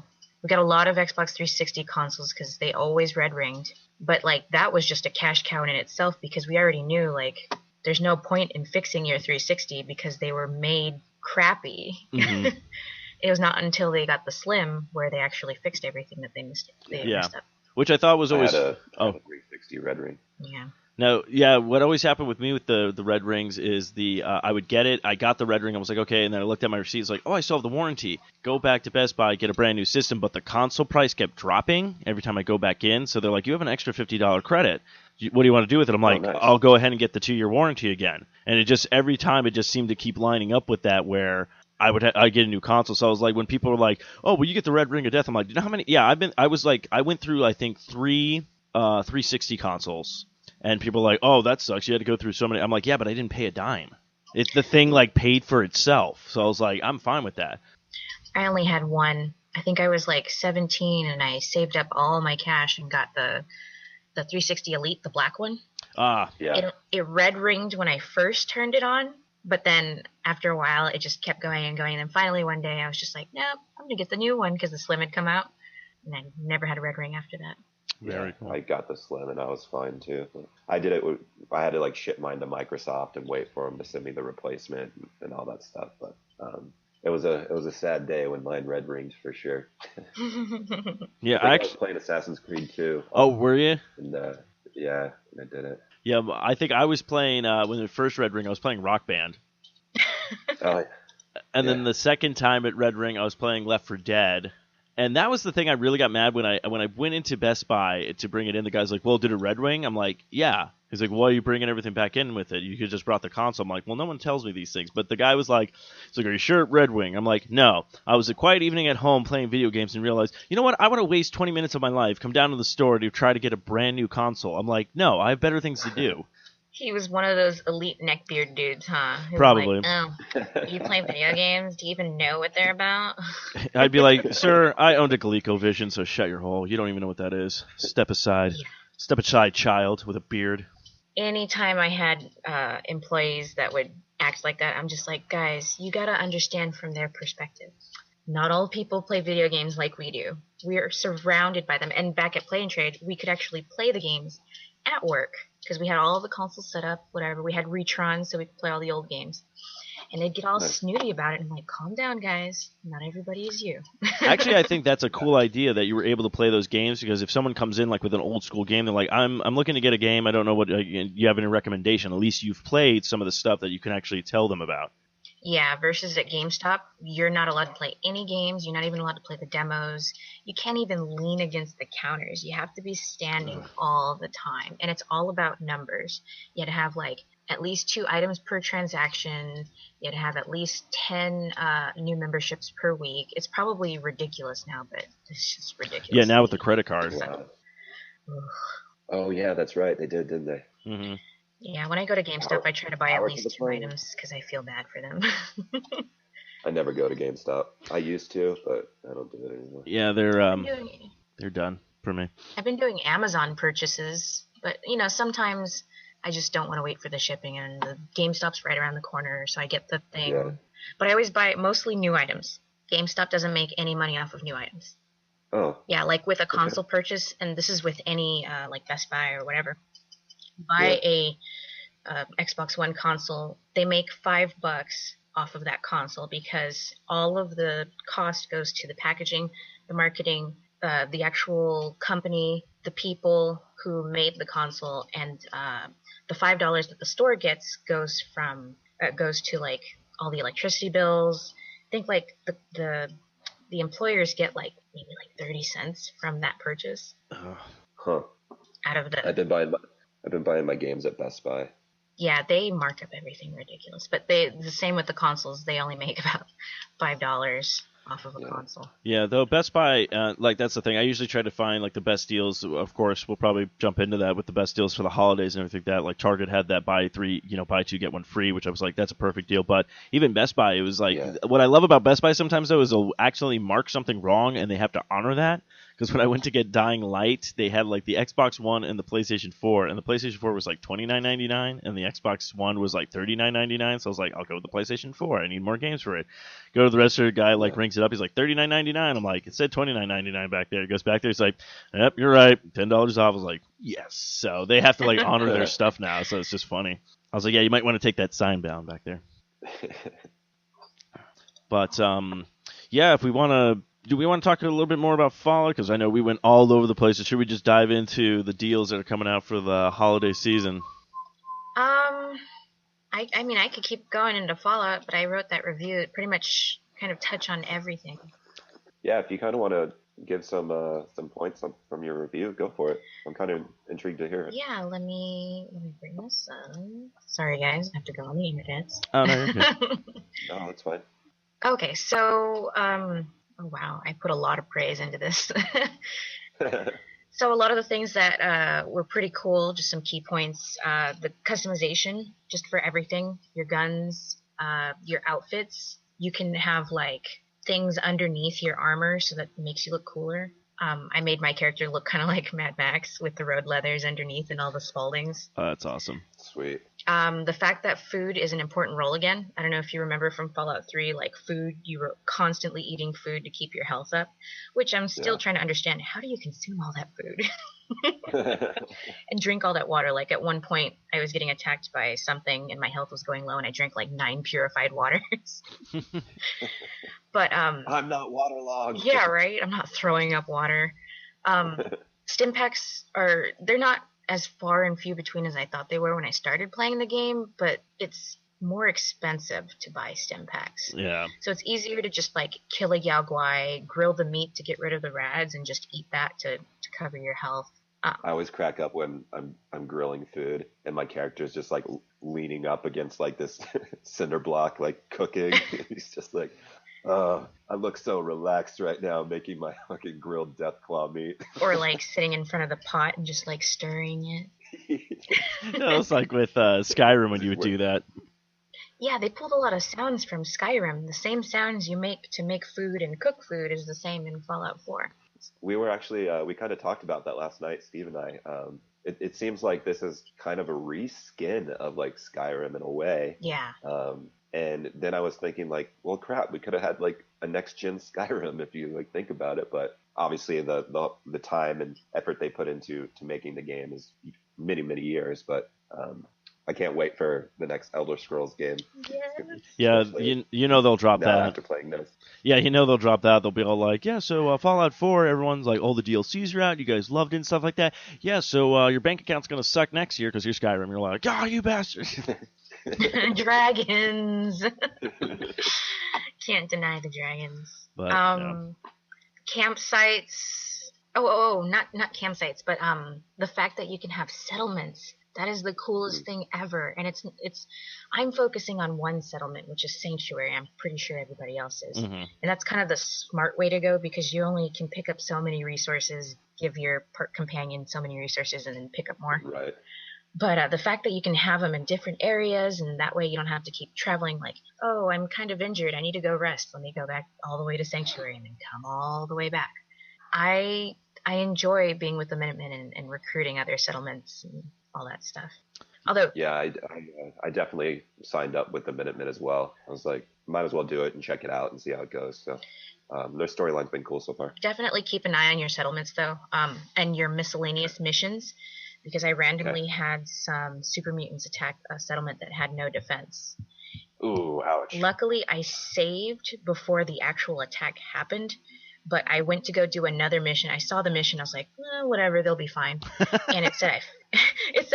We got a lot of Xbox 360 consoles because they always red ringed. But like that was just a cash cow in itself because we already knew like there's no point in fixing your 360 because they were made crappy. Mm-hmm. It was not until they got the Slim where they actually fixed everything that they messed up. Which I thought was always I had a 360 red ring. Yeah. No, yeah, what always happened with me with the red rings is I would get it, I got the red ring, I was like, okay, and then I looked at my receipts like, oh, I still have the warranty. Go back to Best Buy, get a brand new system, but the console price kept dropping every time I go back in, so they're like, you have an extra $50 credit. What do you want to do with it? I'm like, nice. I'll go ahead and get the 2-year warranty again. And it just, every time it just seemed to keep lining up with that where I'd get a new console. So I was like, when people were like, oh, well, you get the red ring of death, I'm like, do you know how many? Yeah, I went through, I think, 3 360 consoles. And people are like, oh, that sucks. You had to go through so many. I'm like, yeah, but I didn't pay a dime. The thing like paid for itself. So I was like, I'm fine with that. I only had one. I think I was like 17 and I saved up all my cash and got the 360 Elite, the black one. Yeah. It red ringed when I first turned it on, but then after a while it just kept going and going. And finally one day I was just like, nope, I'm going to get the new one because the Slim had come out. And I never had a red ring after that. Very cool. I got the Slim and I was fine too. I did it. I had to like ship mine to Microsoft and wait for them to send me the replacement and all that stuff. But it was a sad day when mine red ringed for sure. Yeah, I was playing Assassin's Creed 2. Oh, were you? And yeah, I did it. Yeah, I think I was playing when the first red ring. I was playing Rock Band. And then the second time at Red Ring, I was playing Left 4 Dead. And that was the thing I really got mad when I went into Best Buy to bring it in. The guy's like, well, did it red ring? I'm like, yeah. He's like, why are you bringing everything back in with it? You could just brought the console. I'm like, well, no one tells me these things. But the guy was like, he's like, are you sure it red ring? I'm like, no. I was a quiet evening at home playing video games and realized, you know what? I want to waste 20 minutes of my life, come down to the store to try to get a brand new console. I'm like, no, I have better things to do. He was one of those elite neckbeard dudes, huh? Who's Probably. Like, oh, you play video games? Do you even know what they're about? I'd be like, sir, I owned a ColecoVision, so shut your hole. You don't even know what that is. Step aside. Yeah. Step aside, child with a beard. Anytime I had employees that would act like that, I'm just like, guys, you got to understand from their perspective. Not all people play video games like we do. We are surrounded by them. And back at Play and Trade, we could actually play the games at work because we had all the consoles set up, whatever. We had Retron, so we could play all the old games. And they'd get all snooty about it. And I'm like, calm down, guys. Not everybody is you. Actually, I think that's a cool idea that you were able to play those games because if someone comes in like with an old school game, they're like, I'm looking to get a game. I don't know what you have any recommendation. At least you've played some of the stuff that you can actually tell them about. Yeah, versus at GameStop, you're not allowed to play any games. You're not even allowed to play the demos. You can't even lean against the counters. You have to be standing all the time. And it's all about numbers. You had to have like at least 2 items per transaction. You had to have at least 10 new memberships per week. It's probably ridiculous now, but it's just ridiculous. Yeah, now with the credit card. Wow. Oh, yeah, that's right. They did, didn't they? Mm-hmm. Yeah, when I go to GameStop, I try to buy at least 2 items because I feel bad for them. I never go to GameStop. I used to, but I don't do it anymore. Yeah, they're done for me. I've been doing Amazon purchases, but sometimes I just don't want to wait for the shipping, and the GameStop's right around the corner, so I get the thing. Yeah. But I always buy mostly new items. GameStop doesn't make any money off of new items. Oh. Yeah, like with a console purchase, and this is with any like Best Buy or whatever. Buy a Xbox One console, they make $5 off of that console because all of the cost goes to the packaging, the marketing, the actual company, the people who made the console, and the $5 that the store gets goes to like all the electricity bills. I think like the employers get like maybe like 30 cents from that purchase. Huh. Out of the. I've been buying my games at Best Buy. Yeah, they mark up everything ridiculous. But the same with the consoles. They only make about $5. off of a console. Yeah, though Best Buy, like that's the thing. I usually try to find like the best deals. Of course, we'll probably jump into that with the best deals for the holidays and everything like that. Like Target had that buy two get one free, which I was like, that's a perfect deal. But even Best Buy, it was like what I love about Best Buy sometimes though is they'll actually mark something wrong and they have to honor that. Because when I went to get Dying Light, they had like the Xbox One and the PlayStation 4, and the PlayStation 4 was like $29.99, and the Xbox One was like $39.99. So I was like, I'll go with the PlayStation 4. I need more games for it. Go to the register, guy like rings it up. He's like $39.99. I'm like, it said $29.99 back there. He goes back there. He's like, yep, you're right, $10 off. I was like, yes. So they have to like honor their stuff now. So it's just funny. I was like, yeah, you might want to take that sign down back there. But yeah, if we want to. Do we want to talk a little bit more about Fallout? Because I know we went all over the place. So should we just dive into the deals that are coming out for the holiday season? I mean, I could keep going into Fallout, but I wrote that review. It pretty much kind of touch on everything. Yeah, if you kind of want to give some points from your review, go for it. I'm kind of intrigued to hear it. Yeah, let me bring this up. Sorry, guys, I have to go on the internet. Oh, no, you're good. No, that's fine. Okay, so oh wow, I put a lot of praise into this. So a lot of the things that were pretty cool, just some key points, the customization just for everything, your guns, your outfits. You can have like things underneath your armor so that it makes you look cooler. I made my character look kind of like Mad Max with the road leathers underneath and all the spaldings. Oh, that's awesome. Sweet. The fact that food is an important role again. I don't know if you remember from Fallout 3, like food, you were constantly eating food to keep your health up, which I'm still trying to understand. How do you consume all that food? And drink all that water? Like at one point, I was getting attacked by something and my health was going low and I drank like 9 purified waters. But I'm not waterlogged. Yeah, right? I'm not throwing up water. Stim packs they're not as far and few between as I thought they were when I started playing the game, but it's more expensive to buy stim packs. Yeah. So it's easier to just like kill a Yao Guai, grill the meat to get rid of the rads, and just eat that to cover your health. I always crack up when I'm grilling food and my character's just like leaning up against like this cinder block, like cooking. He's just like, I look so relaxed right now making my fucking grilled deathclaw meat. Or like sitting in front of the pot and just like stirring it. It's like with Skyrim when you would do that. Yeah, they pulled a lot of sounds from Skyrim. The same sounds you make to make food and cook food is the same in Fallout 4. We were actually, we kind of talked about that last night, Steve and I. It seems like this is kind of a reskin of like Skyrim in a way. Yeah. And then I was thinking like, well, crap, we could have had like a next gen Skyrim if you like think about it. But obviously the time and effort they put into making the game is many, many years. But I can't wait for the next Elder Scrolls game. Yeah, you know they'll drop that. After playing this. Yeah, you know they'll drop that. They'll be all like, yeah, so Fallout 4, everyone's like, all the DLCs are out. You guys loved it and stuff like that. Yeah, so your bank account's going to suck next year because you're Skyrim. You're like, oh, you bastards. Dragons. Can't deny the dragons. But, campsites. Not campsites, but the fact that you can have settlements. That is the coolest thing ever. And it's I'm focusing on one settlement, which is Sanctuary. I'm pretty sure everybody else is. Mm-hmm. And that's kind of the smart way to go because you only can pick up so many resources, give your companion so many resources, and then pick up more. Right. But the fact that you can have them in different areas, and that way you don't have to keep traveling like, oh, I'm kind of injured. I need to go rest. Let me go back all the way to Sanctuary and then come all the way back. I enjoy being with the Minutemen and recruiting other settlements and all that stuff. Although, yeah, I definitely signed up with the Minutemen as well. I was like, might as well do it and check it out and see how it goes. So their storyline's been cool so far. Definitely keep an eye on your settlements though, and your miscellaneous missions. Because I randomly had some super mutants attack a settlement that had no defense. Ooh, ouch. Luckily, I saved before the actual attack happened, but I went to go do another mission. I saw the mission. I was like, whatever, they'll be fine. And it said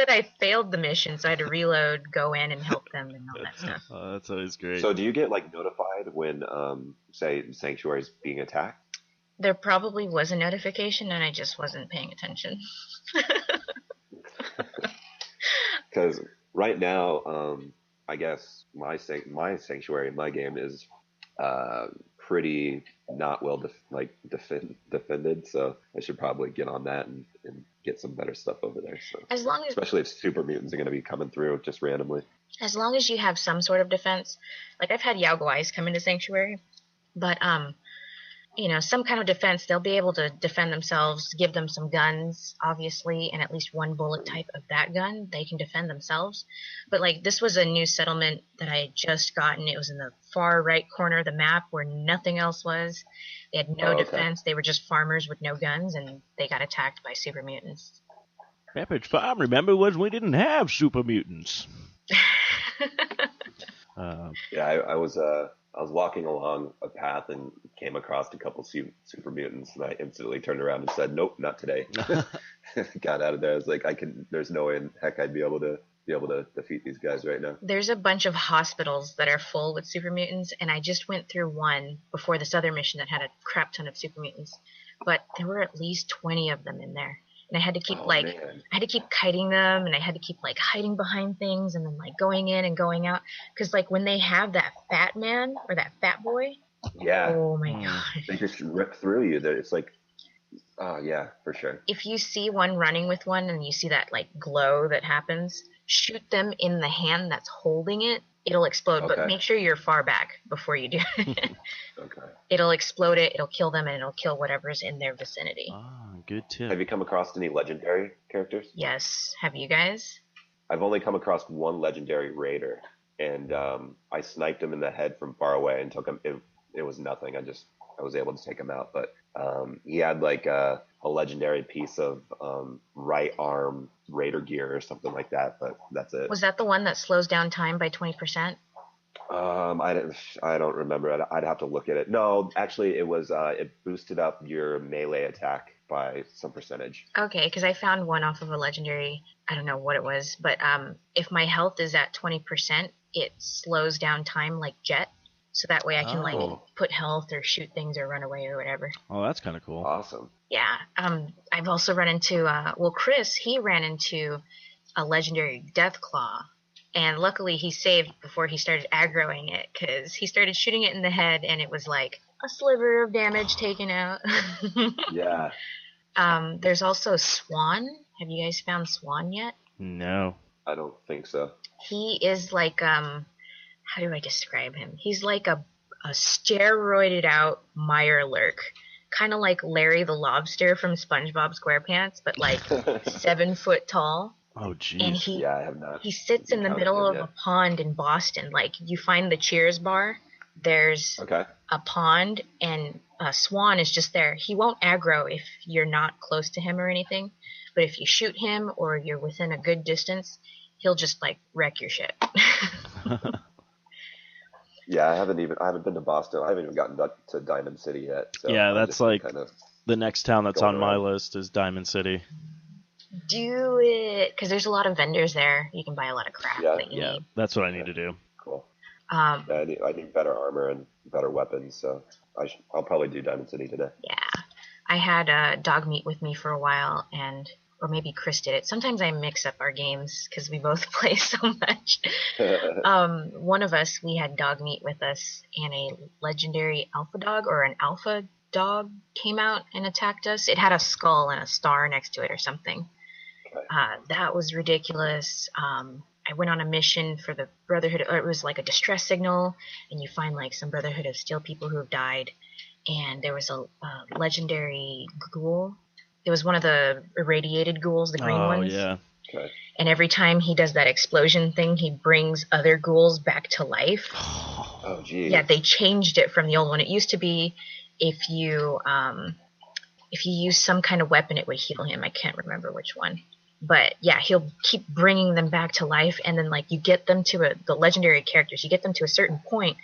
I failed the mission, so I had to reload, go in, and help them and all that stuff. Oh, that's always great. So do you get like notified when, say, Sanctuary is being attacked? There probably was a notification, and I just wasn't paying attention. Because right now, I guess my Sanctuary in my game is pretty not well defended, so I should probably get on that and get some better stuff over there. So As long as especially if super mutants are going to be coming through just randomly. as long as you have some sort of defense, like I've had Yao Guais come into Sanctuary, but some kind of defense, they'll be able to defend themselves, give them some guns, obviously, and at least one bullet type of that gun. They can defend themselves. But, like, this was a new settlement that I had just gotten. It was in the far right corner of the map where nothing else was. They had no defense. They were just farmers with no guns, and they got attacked by super mutants. Rampage Farm, remember, was we didn't have super mutants. Yeah, I was walking along a path and came across a couple super mutants, and I instantly turned around and said, "Nope, not today." Got out of there. I was like, there's no way in heck I'd be able to defeat these guys right now. There's a bunch of hospitals that are full with super mutants, and I just went through one before this other mission that had a crap ton of super mutants, but there were at least 20 of them in there. And I had to keep kiting them, and I had to keep like hiding behind things, and then like going in and going out, because like when they have that fat man or that fat boy, yeah, oh my god, they just rip through you. It's like, oh yeah, for sure. If you see one running with one and you see that like glow that happens, shoot them in the hand that's holding it. It'll explode, but make sure you're far back before you do it. Okay. It'll explode it, it'll kill them, and it'll kill whatever's in their vicinity. Ah, good tip. Have you come across any legendary characters? Yes. Have you guys? I've only come across one legendary raider, and I sniped him in the head from far away and took him. It was nothing. I was able to take him out, but he had like a legendary piece of right arm raider gear or something like that, but that's it. Was that the one that slows down time by 20%? I don't remember. I'd have to look at it. No, actually, it was it boosted up your melee attack by some percentage. Okay, because I found one off of a legendary. I don't know what it was, but if my health is at 20%, it slows down time like Jet. So that way I can like put health or shoot things or run away or whatever. Oh, that's kind of cool. Awesome. Yeah. I've also run into Chris, he ran into a legendary Deathclaw, and luckily he saved before he started aggroing it, because he started shooting it in the head and it was like a sliver of damage taken out. Yeah. There's also Swan. Have you guys found Swan yet? No. I don't think so. He is like how do I describe him? He's like a steroided out Mirelurk. Kind of like Larry the Lobster from SpongeBob SquarePants, but like 7 foot tall. Oh, geez. And I have not. He sits in the middle of a pond in Boston. Like, you find the Cheers bar, there's a pond, and Swan is just there. He won't aggro if you're not close to him or anything, but if you shoot him or you're within a good distance, he'll just like wreck your shit. Yeah, I haven't been to Boston. I haven't even gotten to Diamond City yet. So yeah, that's like the next town that's on my around. list is Diamond City. Do it, because there's a lot of vendors there. You can buy a lot of crap that you need. That's what I need to do. Cool. I need better armor and better weapons, so I'll probably do Diamond City today. Yeah, I had dog meat with me for a while, or maybe Chris did it. Sometimes I mix up our games because we both play so much. One of us, we had dog meat with us, and a legendary alpha dog or an alpha dog came out and attacked us. It had a skull and a star next to it or something. That was ridiculous. I went on a mission for the Brotherhood. It was like a distress signal, and you find like some Brotherhood of Steel people who have died. And there was a legendary ghoul. It was one of the irradiated ghouls, the green ones. Oh, yeah. Okay. And every time he does that explosion thing, he brings other ghouls back to life. Oh, geez. Yeah, they changed it from the old one. It used to be if you use some kind of weapon, it would heal him. I can't remember which one. But yeah, he'll keep bringing them back to life, and then like you get them to the legendary characters, you get them to a certain point,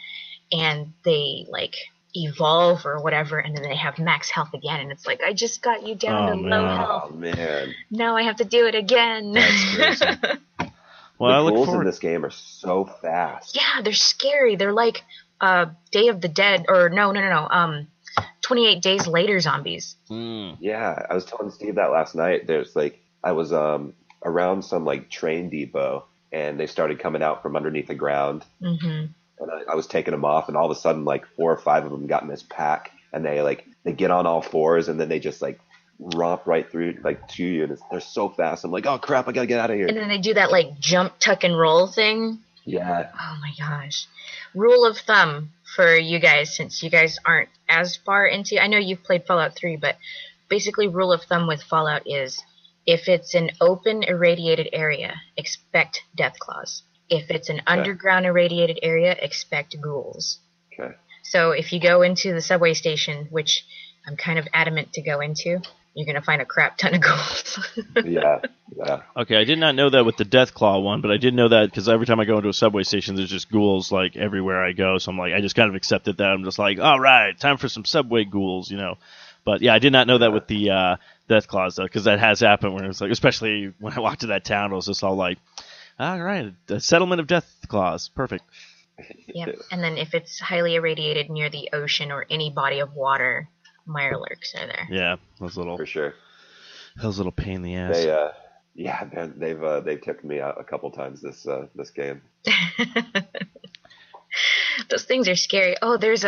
and they like evolve or whatever, and then they have max health again, and it's like, I just got you down to low health. Oh man! Now I have to do it again. That's crazy. Well, the ghouls in this game are so fast. Yeah, they're scary. They're like Day of the Dead, or no. 28 Days Later zombies. Yeah, I was telling Steve that last night. There's like, I was around some like train depot, and they started coming out from underneath the ground. Mm-hmm. and I was taking them off, and all of a sudden, like 4 or 5 of them got in this pack, and they get on all fours, and then they just like romp right through like to you, and they're so fast. I'm like, oh crap, I gotta get out of here. And then they do that like jump, tuck, and roll thing. Yeah. Oh my gosh. Rule of thumb for you guys, since you guys aren't as far into, I know you've played Fallout 3, but basically rule of thumb with Fallout is if it's an open irradiated area, expect death claws. If it's an underground irradiated area, expect ghouls. Okay. So if you go into the subway station, which I'm kind of adamant to go into, you're going to find a crap ton of ghouls. Yeah. Okay, I did not know that with the Death Claw one, but I did know that because every time I go into a subway station, there's just ghouls like everywhere I go. So I'm like, I just kind of accepted that. I'm just like, all right, time for some subway ghouls, you know. But yeah, I did not know that with the Death Claws though, because that has happened when it's like, especially when I walked to that town, I was just all like, all right, a settlement of Death Claws, perfect. Yeah, and then if it's highly irradiated near the ocean or any body of water, Mirelurks are there. Yeah, those little For sure. pain in the ass. They've took me out a couple times this game. Those things are scary. Oh, there's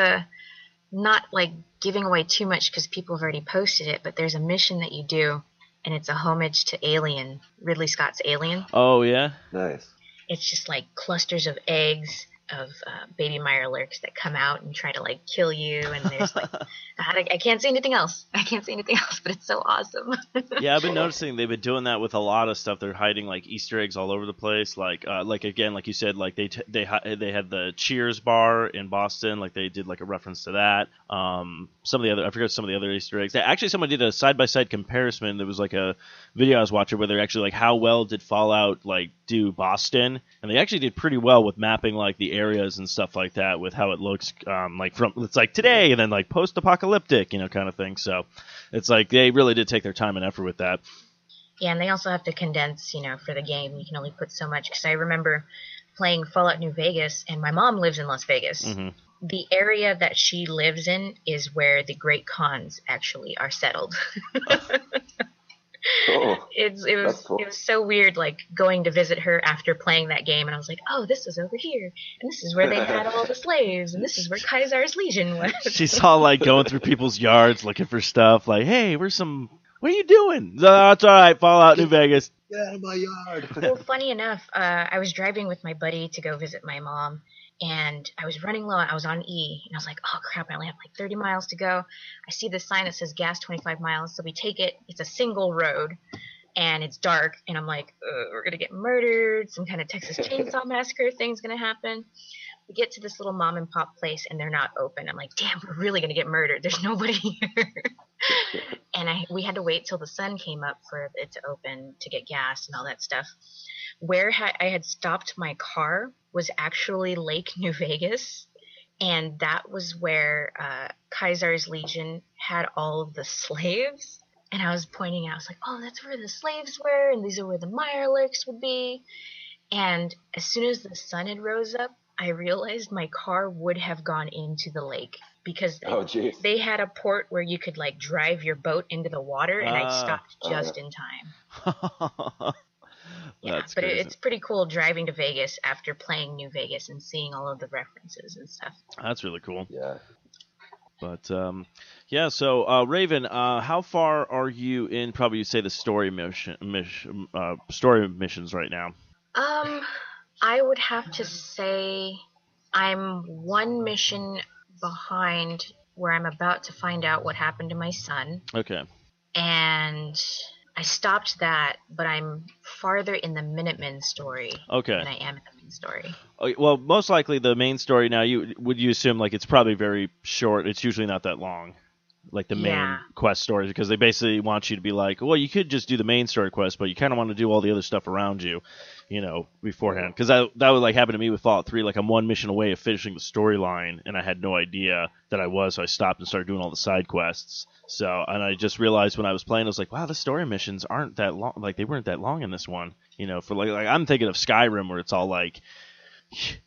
not like giving away too much because people have already posted it, but there's a mission that you do, and it's a homage to Alien, Ridley Scott's Alien. Oh yeah, Nice. It's just like clusters of eggs of baby Mirelurks that come out and try to like kill you, and there's like I can't say anything else. But it's so awesome. Yeah, I've been noticing they've been doing that with a lot of stuff. They're hiding like Easter eggs all over the place. Like again, like you said, like they had the Cheers bar in Boston. Like they did like a reference to that. Some of the other Easter eggs. Actually, someone did a side by side comparison. There was like a video I was watching where they're actually like, how well did Fallout like do Boston, and they actually did pretty well with mapping like the areas and stuff like that with how it looks like from it's like today and then like post-apocalyptic, you know, kind of thing. So it's like they really did take their time and effort with that. Yeah, and they also have to condense, you know, for the game. You can only put so much, because I remember playing Fallout New Vegas, and my mom lives in Las Vegas. Mm-hmm. The area that she lives in is where the Great Khans actually are settled. Oh, It was cool. It was so weird, like going to visit her after playing that game, and I was like, oh, this was over here, and this is where they had all the slaves, and this is where Caesar's Legion was. She saw like going through people's yards looking for stuff. Like, hey, what are you doing? Oh, it's all right, Fallout New Vegas. Get out of my yard. Well, funny enough, I was driving with my buddy to go visit my mom, and I was running low. I was on E, and I was like, oh, crap, I only have like 30 miles to go. I see this sign that says gas 25 miles, so we take it. It's a single road, and it's dark, and I'm like, we're going to get murdered. Some kind of Texas Chainsaw Massacre thing's going to happen. We get to this little mom and pop place, and they're not open. I'm like, damn, we're really going to get murdered. There's nobody here. And we had to wait till the sun came up for it to open to get gas and all that stuff. Where I had stopped my car was actually Lake New Vegas, and that was where Caesar's Legion had all of the slaves. And I was pointing out, I was like, oh, that's where the slaves were, and these are where the Mirelurks would be. And as soon as the sun had rose up, I realized my car would have gone into the lake, because they had a port where you could like drive your boat into the water, and I stopped just in time. Yeah, but it's pretty cool driving to Vegas after playing New Vegas and seeing all of the references and stuff. That's really cool. Yeah. But yeah, so Raven, how far are you in? Probably you'd say the story story missions right now. I would have to say I'm one mission behind where I'm about to find out what happened to my son. Okay. And I stopped that, but I'm farther in the Minutemen story than I am in the main story. Okay, well, most likely the main story now, would you assume like it's probably very short? It's usually not that long, like the main quest stories, because they basically want you to be like, well, you could just do the main story quest, but you kind of want to do all the other stuff around you, you know, beforehand. Because that would like happen to me with Fallout 3. Like I'm one mission away of finishing the storyline, and I had no idea that I was, so I stopped and started doing all the side quests. So, and I just realized when I was playing, I was like, wow, the story missions aren't that long. Like they weren't that long in this one, you know. For like I'm thinking of Skyrim, where it's all like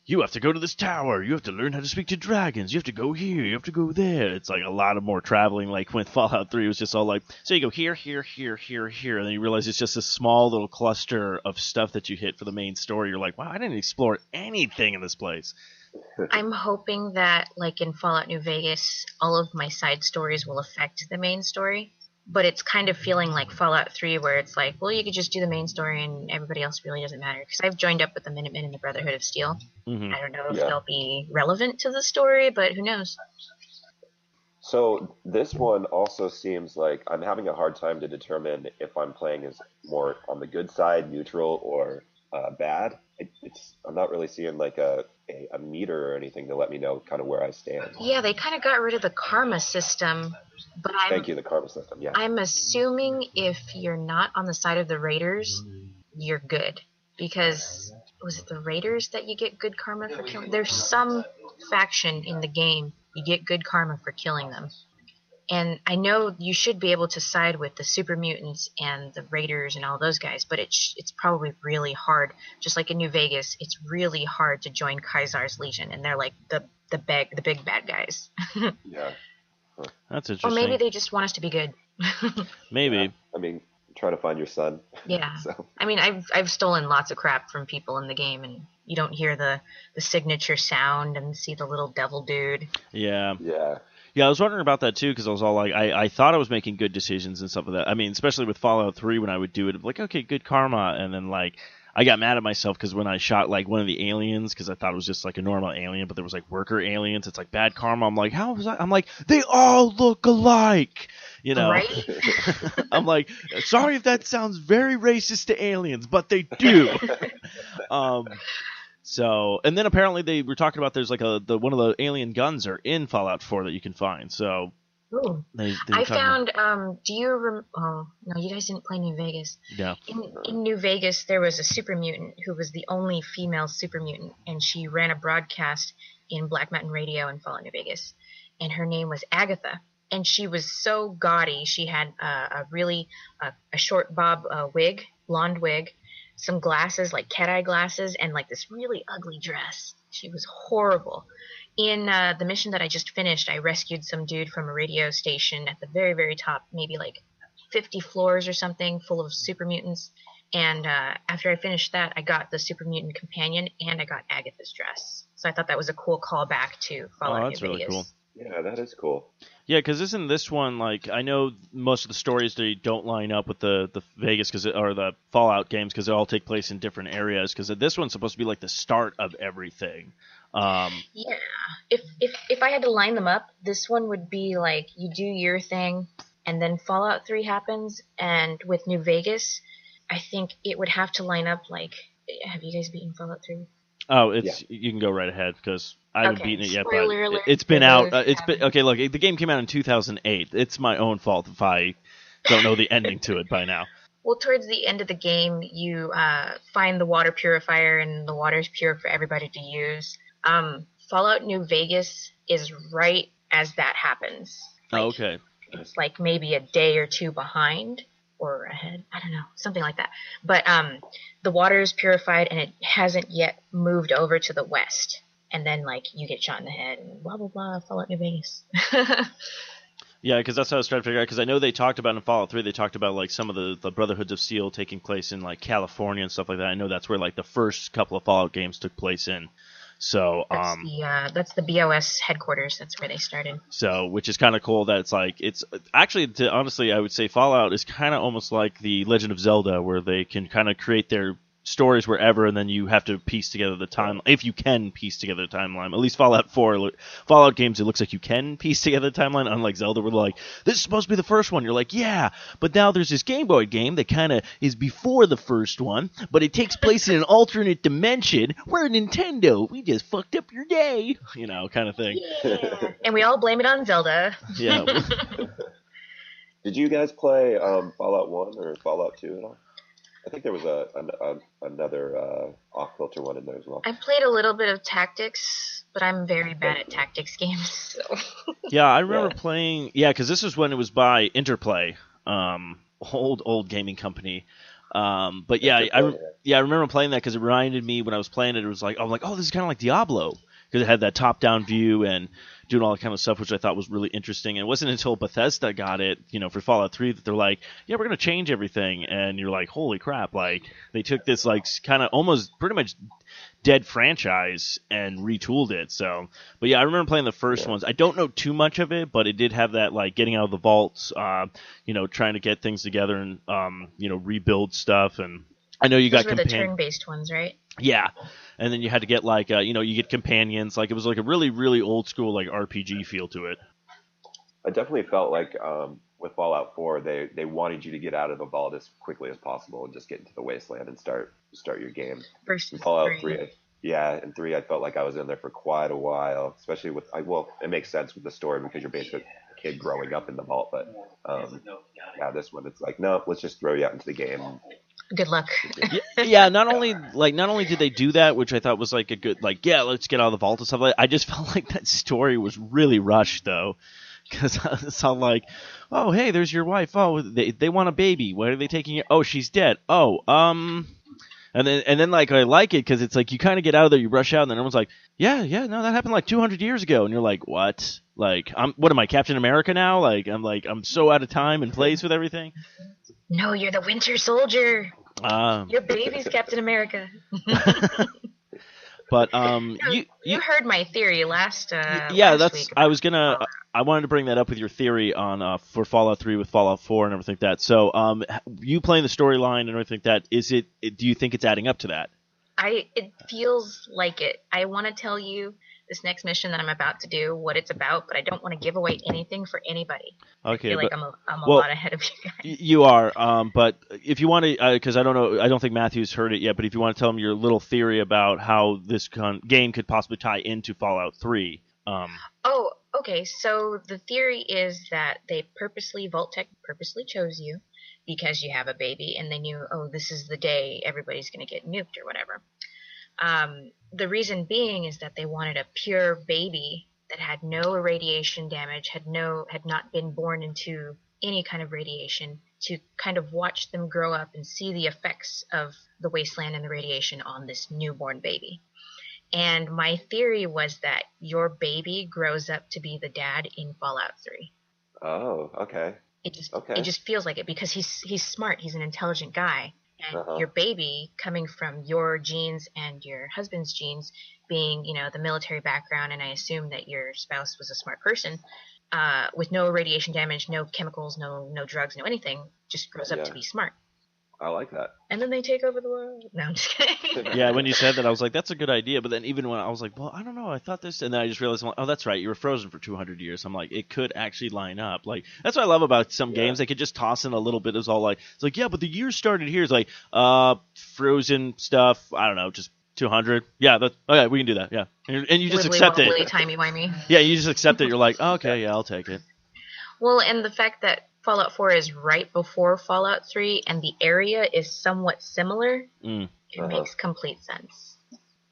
you have to go to this tower, you have to learn how to speak to dragons, you have to go here, you have to go there. It's like a lot of more traveling, like when Fallout 3 was just all like, so you go here, here, here, here, here, and then you realize it's just a small little cluster of stuff that you hit for the main story. You're like, wow, I didn't explore anything in this place. I'm hoping that, like in Fallout New Vegas, all of my side stories will affect the main story. But it's kind of feeling like Fallout 3, where it's like, well, you could just do the main story and everybody else really doesn't matter. Because I've joined up with the Minutemen and the Brotherhood of Steel. Mm-hmm. I don't know if they'll be relevant to the story, but who knows? So this one also seems like I'm having a hard time to determine if I'm playing as more on the good side, neutral, or bad. I'm not really seeing like a meter or anything to let me know kind of where I stand. Yeah, they kind of got rid of the karma system, but Thank you, the karma system. Yeah. I'm assuming if you're not on the side of the Raiders, you're good. Because was it the Raiders that you get good karma for killing? There's some faction in the game you get good karma for killing them. And I know you should be able to side with the super mutants and the Raiders and all those guys, but it's probably really hard. Just like in New Vegas, it's really hard to join Kaisar's Legion, and they're like the big bad guys. Yeah. That's interesting. Or maybe they just want us to be good. Maybe. Yeah. I mean, try to find your son. Yeah. So. I mean, I've stolen lots of crap from people in the game, and you don't hear the signature sound and see the little devil dude. Yeah. Yeah. Yeah, I was wondering about that too, because I was all like, I thought I was making good decisions and stuff like that. I mean, especially with Fallout 3 when I would do it, like, okay, good karma, and then like I got mad at myself because when I shot like one of the aliens, because I thought it was just like a normal alien, but there was like worker aliens. It's like bad karma. I'm like, how was I? I'm like, they all look alike, you know? Right? I'm like, sorry if that sounds very racist to aliens, but they do. So, and then apparently they were talking about there's like one of the alien guns are in Fallout 4 that you can find. So Ooh. I found. Do you? Oh no, you guys didn't play New Vegas. Yeah. In New Vegas, there was a super mutant who was the only female super mutant, and she ran a broadcast in Black Mountain Radio in Fallout New Vegas, and her name was Agatha. And she was so gaudy. She had a really short bob wig, blonde wig, some glasses, like cat-eye glasses, and like this really ugly dress. She was horrible. In the mission that I just finished, I rescued some dude from a radio station at the very, very top, maybe like 50 floors or something, full of super mutants. And after I finished that, I got the super mutant companion, and I got Agatha's dress. So I thought that was a cool callback to Fallout New Vegas. That's really cool. Yeah, that is cool. Yeah, because isn't this one like, I know most of the stories they don't line up with the Vegas or the Fallout games because they all take place in different areas. Because this one's supposed to be like the start of everything. Yeah, if I had to line them up, this one would be like you do your thing, and then Fallout 3 happens, and with New Vegas, I think it would have to line up like. Have you guys beaten Fallout 3? Oh, you can go right ahead because I haven't beaten it yet, but alert, it's been out. Okay. Look, the game came out in 2008. It's my own fault if I don't know the ending to it by now. Well, towards the end of the game, you find the water purifier, and the water is pure for everybody to use. Fallout New Vegas is right as that happens. Like, okay. It's like maybe a day or two behind or ahead. I don't know, something like that. But the water is purified, and it hasn't yet moved over to the west. And then, like, you get shot in the head, and blah, blah, blah, Fallout New Vegas. Yeah, because that's what I was trying to figure out. Because I know they talked about in Fallout 3, they talked about like some of the Brotherhoods of Steel taking place in like California and stuff like that. I know that's where like the first couple of Fallout games took place in. So that's the BOS headquarters. That's where they started. So, which is kind of cool that it's actually, honestly, I would say Fallout is kind of almost like the Legend of Zelda, where they can kind of create their stories wherever, and then you have to piece together the timeline. If you can piece together the timeline, at least Fallout games, it looks like you can piece together the timeline. Unlike Zelda, where like, this is supposed to be the first one. You're like, yeah, but now there's this Game Boy game that kind of is before the first one, but it takes place in an alternate dimension. We're Nintendo. We just fucked up your day, kind of thing. Yeah. And we all blame it on Zelda. Yeah. Did you guys play Fallout 1 or Fallout 2 at all? I think there was another off-filter one in there as well. I played a little bit of tactics, but I'm very bad at tactics games. So. Yeah, I remember playing. Yeah, because this is when it was by Interplay, old gaming company. But yeah, I remember playing that because it reminded me when I was playing it. It was like, I'm like, oh, this is kind of like Diablo because it had that top-down view and doing all that kind of stuff, which I thought was really interesting. And it wasn't until Bethesda got it, for Fallout 3 that they're like, yeah, we're gonna change everything. And you're like, holy crap! Like they took this like kind of almost pretty much dead franchise and retooled it. So, but yeah, I remember playing the first ones. I don't know too much of it, but it did have that like getting out of the vaults, trying to get things together and rebuild stuff. And I know you Those got were the turn-based ones, right? Yeah, and then you had to get like you get companions. Like it was like a really really old school like RPG feel to it. I definitely felt like with Fallout 4, they wanted you to get out of the vault as quickly as possible and just get into the wasteland and start your game. Versus in Fallout 3, in 3, I felt like I was in there for quite a while, especially with it makes sense with the story because you're basically a kid growing up in the vault. But this one it's like, no, let's just throw you out into the game. Good luck. Yeah, not only did they do that, which I thought was like a good let's get out of the vault and stuff like that. I just felt like that story was really rushed though. Because it's all like, oh, hey, there's your wife. Oh, they want a baby. Why are they taking it? Oh, she's dead. Oh, and then like I like it because it's like you kind of get out of there, you rush out, and then everyone's like, yeah, no, that happened like 200 years ago, and you're like, what? Like, what am I, Captain America now? I'm so out of time and place with everything. No, you're the Winter Soldier. Your baby's Captain America. But you heard my theory last week. I wanted to bring that up with your theory on for Fallout 3 with Fallout 4 and everything like that. So you playing the storyline and everything like that, do you think it's adding up to that? It feels like it. I want to tell you this next mission that I'm about to do, what it's about, but I don't want to give away anything for anybody. Okay, I feel like I'm a lot ahead of you guys. You are, but if you want to, because I don't think Matthew's heard it yet, but if you want to tell him your little theory about how this game could possibly tie into Fallout 3. Oh, okay, so the theory is that Vault-Tec purposely chose you because you have a baby, and they knew, oh, this is the day everybody's going to get nuked or whatever. The reason being is that they wanted a pure baby that had no irradiation damage, had not been born into any kind of radiation, to kind of watch them grow up and see the effects of the wasteland and the radiation on this newborn baby. And my theory was that your baby grows up to be the dad in Fallout 3. Oh, okay. It just feels like it because he's smart, he's an intelligent guy. And your baby coming from your genes and your husband's genes being, the military background, and I assume that your spouse was a smart person, with no radiation damage, no chemicals, no drugs, no anything, just grows up to be smart. I like that. And then they take over the world. No, I'm just kidding. Yeah, when you said that, I was like, that's a good idea. But then even when I was like, well, I don't know, I thought this, and then I just realized, oh, that's right, you were frozen for 200 years. I'm like, it could actually line up. Like, that's what I love about some games. They could just toss in a little bit. It's all like, yeah, but the year started here. It's like, frozen stuff. I don't know, just 200. Yeah, okay, we can do that. Yeah, and you just accept it. Really timey-wimey. Yeah, you just accept it. You're like, oh, okay, yeah, I'll take it. Well, and the fact that Fallout 4 is right before Fallout 3, and the area is somewhat similar, it makes complete sense.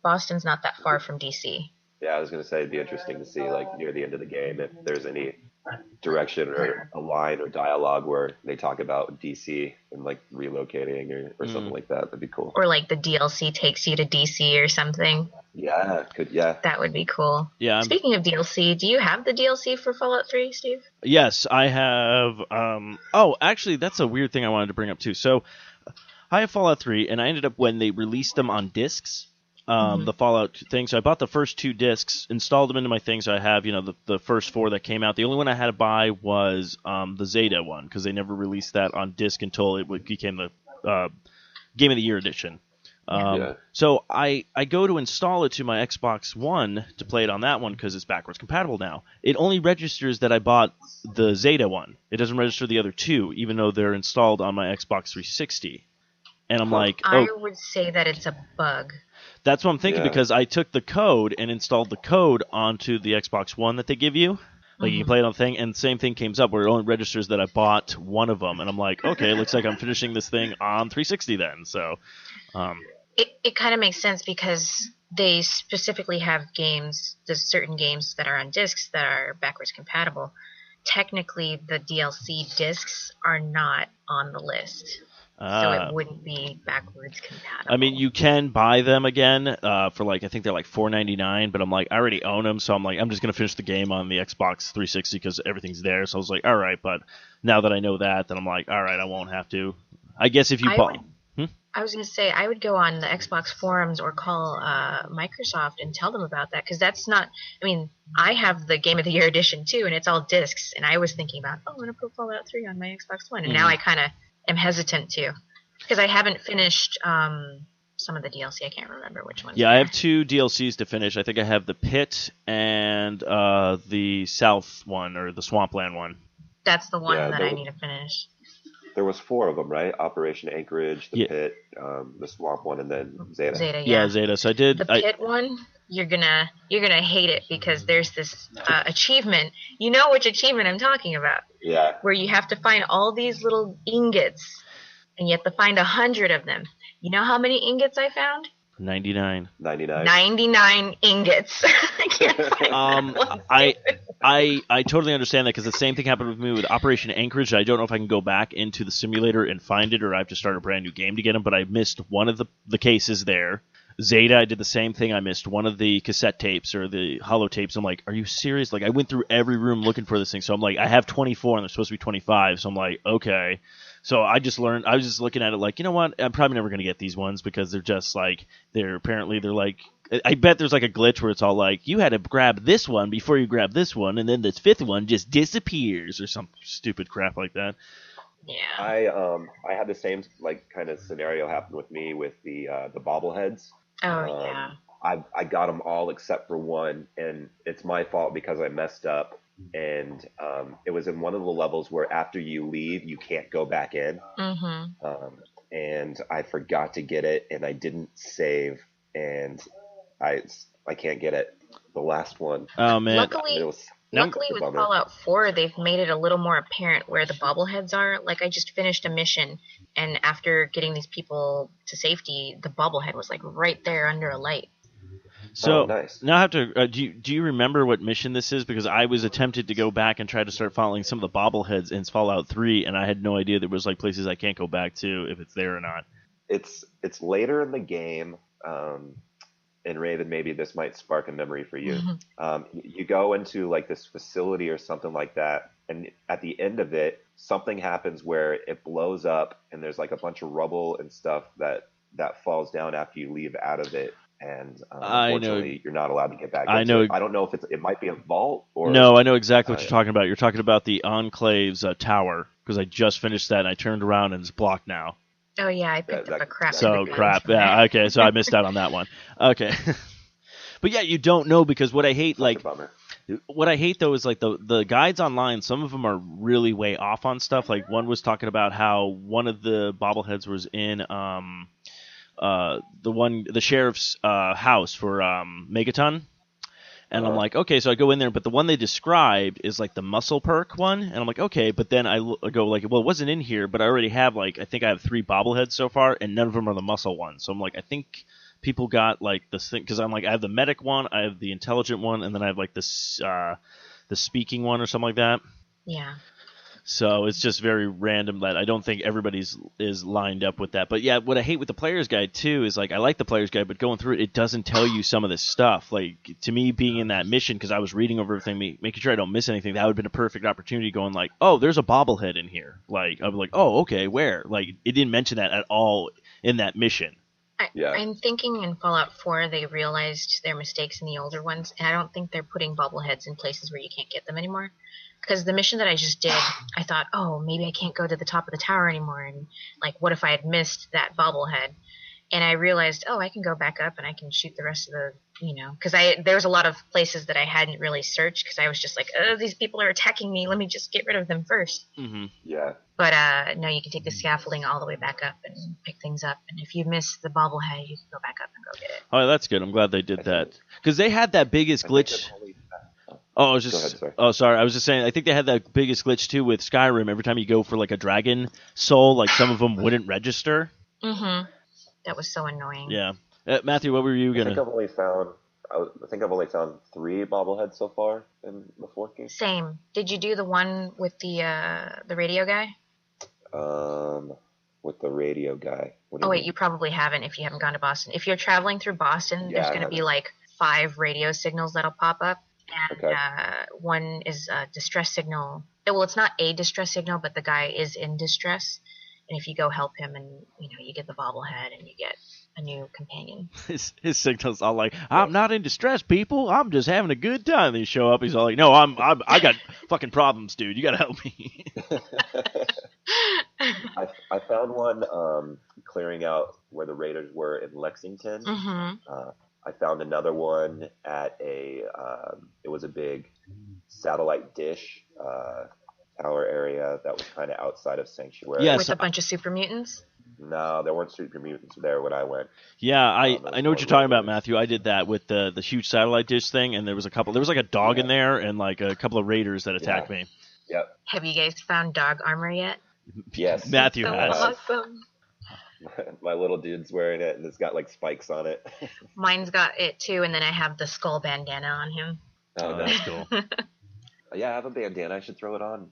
Boston's not that far from DC. Yeah, I was going to say it'd be interesting to see, like, near the end of the game, if there's any direction or a line or dialogue where they talk about DC and, like, relocating or something like that. That'd be cool. Or, like, the DLC takes you to DC or something. Yeah, That would be cool. Yeah. Speaking of DLC, do you have the DLC for Fallout 3, Steve? Yes, I have. Actually, that's a weird thing I wanted to bring up, too. So, I have Fallout 3, and I ended up, when they released them on discs, the Fallout thing. So I bought the first 2 discs, installed them into my thing. So I have, the first 4 that came out. The only one I had to buy was the Zeta one, because they never released that on disc until it became the Game of the Year edition. So I go to install it to my Xbox One to play it on that one because it's backwards compatible now. It only registers that I bought the Zeta one. It doesn't register the other 2, even though they're installed on my Xbox 360. And I'm like, I would say that it's a bug. That's what I'm thinking, because I took the code and installed the code onto the Xbox One that they give you. Like, you can play it on the thing, and the same thing came up where it only registers that I bought one of them. And I'm like, okay, looks like I'm finishing this thing on 360 then. So, It kind of makes sense because they specifically have games, there's certain games that are on discs that are backwards compatible. Technically, the DLC discs are not on the list. so it wouldn't be backwards compatible. I mean, you can buy them again for like, I think they're like $4.99, but I'm like, I already own them, so I'm like, I'm just gonna finish the game on the Xbox 360 because everything's there. So I was like, all right, but now that I know that, then I'm like, all right, I won't have to. I guess if you bought. I was going to say, I would go on the Xbox forums or call Microsoft and tell them about that, because that's not, I mean, I have the Game of the Year edition too, and it's all discs, and I was thinking about, I'm going to put Fallout 3 on my Xbox One, and now I kind of am hesitant too, because I haven't finished some of the DLC. I can't remember which ones. Yeah, I have 2 DLCs to finish. I think I have the Pit and the South one, or the Swampland one. That's the one that I need to finish. There was 4 of them, right? Operation Anchorage, the Pit, the Swamp one, and then Zeta. Zeta, yeah. Zeta. So I did the Pit one. You're gonna hate it, because there's this achievement. You know which achievement I'm talking about? Yeah. Where you have to find all these little ingots, and you have to find 100 of them. You know how many ingots I found? 99. 99 ingots. I can't find one. I totally understand that, because the same thing happened with me with Operation Anchorage. I don't know if I can go back into the simulator and find it, or I have to start a brand new game to get them, but I missed one of the cases there. Zeta, I did the same thing. I missed one of the cassette tapes or the holotapes. I'm like, are you serious? Like, I went through every room looking for this thing. So I'm like, I have 24 and there's supposed to be 25. So I'm like, okay. So I just learned, I was just looking at it like, you know what? I'm probably never going to get these ones, because they're just like, they're like, I bet there's like a glitch where it's all like, you had to grab this one before you grab this one, and then this 5th one just disappears, or some stupid crap like that. Yeah. I had the same like kind of scenario happen with me with the bobbleheads. Oh yeah. I got them all except for one, and it's my fault because I messed up. And it was in one of the levels where after you leave, you can't go back in. Mm-hmm. And I forgot to get it, and I didn't save, and I can't get it. The last one. Oh man. Luckily with Fallout 4, they've made it a little more apparent where the bobbleheads are. Like, I just finished a mission, and after getting these people to safety, the bobblehead was like right there under a light. So nice. Now I have to. Do you remember what mission this is? Because I was attempted to go back and try to start following some of the bobbleheads in Fallout 3, and I had no idea there was like places I can't go back to if it's there or not. It's later in the game. And Raven, maybe this might spark a memory for you. Mm-hmm. You go into like this facility or something like that, and at the end of it, something happens where it blows up, and there's like a bunch of rubble and stuff that falls down after you leave out of it. And unfortunately, you're not allowed to get back into it. I don't know if it might be a vault or... No, I know exactly what you're talking about. You're talking about the Enclave's tower, because I just finished that, and I turned around, and it's blocked now. Oh, yeah, I picked up a crap. So, crap. Yeah, okay, so I missed out on that one. Okay. But, yeah, you don't know, because what I hate, like... What I hate, though, is, like, the guides online, some of them are really way off on stuff. Like, one was talking about how one of the bobbleheads was in... the sheriff's house for Megaton, and I'm like, okay, so I go in there, but the one they described is like the muscle perk one, and I'm like, okay, but then I go like, well, it wasn't in here, but I already have like, I think I have 3 bobbleheads so far, and none of them are the muscle ones. So I'm like, I think people got like this thing, because I'm like, I have the medic one, I have the intelligent one, and then I have like this the speaking one or something like that. Yeah. So it's just very random that I don't think everybody's is lined up with that. But yeah, what I hate with the player's guide too is like I like the player's guide, but going through it, it doesn't tell you some of this stuff. Like to me, being in that mission, because I was reading over everything, making sure I don't miss anything, that would have been a perfect opportunity. Going like, oh, there's a bobblehead in here. Like I'd be like, oh, okay, where? Like it didn't mention that at all in that mission. I'm thinking in Fallout 4 they realized their mistakes in the older ones, and I don't think they're putting bobbleheads in places where you can't get them anymore. Because the mission that I just did, I thought, oh, maybe I can't go to the top of the tower anymore, and like, what if I had missed that bobblehead? And I realized, oh, I can go back up and I can shoot the rest of the, because there's a lot of places that I hadn't really searched, because I was just like, oh, these people are attacking me, let me just get rid of them first. Mm-hmm. Yeah. But no, you can take the scaffolding all the way back up and pick things up, and if you miss the bobblehead, you can go back up and go get it. Oh, that's good. I'm glad they did that, because they had that biggest glitch. Oh, I was just. Sorry. I was just saying. I think they had that biggest glitch too with Skyrim. Every time you go for like a dragon soul, like some of them wouldn't register. Mm-hmm. That was so annoying. Yeah, Matthew, what were you gonna? I think I've only found 3 bobbleheads so far in the 4th game. Same. Did you do the one with the radio guy? with the radio guy. What do Oh you wait, mean? you probably haven't if you haven't gone to Boston. If you're traveling through Boston, Yeah, there's I going to be haven't. like 5 radio signals that'll pop up, and Okay. one is a distress signal. Well, it's not a distress signal, but the guy is in distress, and if you go help him, and you get the bobblehead and you get a new companion. His signal's all like, Yeah. "I'm not in distress, people. I'm just having a good time." They show up. He's all like, "No, I got fucking problems, dude. You gotta help me." I found one clearing out where the Raiders were in Lexington. Mm-hmm. I found another one at it was a big satellite dish tower area that was kind of outside of Sanctuary. Yes. With a bunch of super mutants. No, there weren't super mutants there when I went. Yeah, I There was know what more you're talking about, Raiders. Matthew. I did that with the huge satellite dish thing, and there was like a dog in there and like a couple of raiders that attacked me. Yep. Have you guys found dog armor yet? Yes. Matthew So has. awesome. My little dude's wearing it, and it's got like spikes on it. Mine's got it too, and then I have the skull bandana on him. Oh, That's nice. cool. Yeah, I have a bandana. I should throw it on.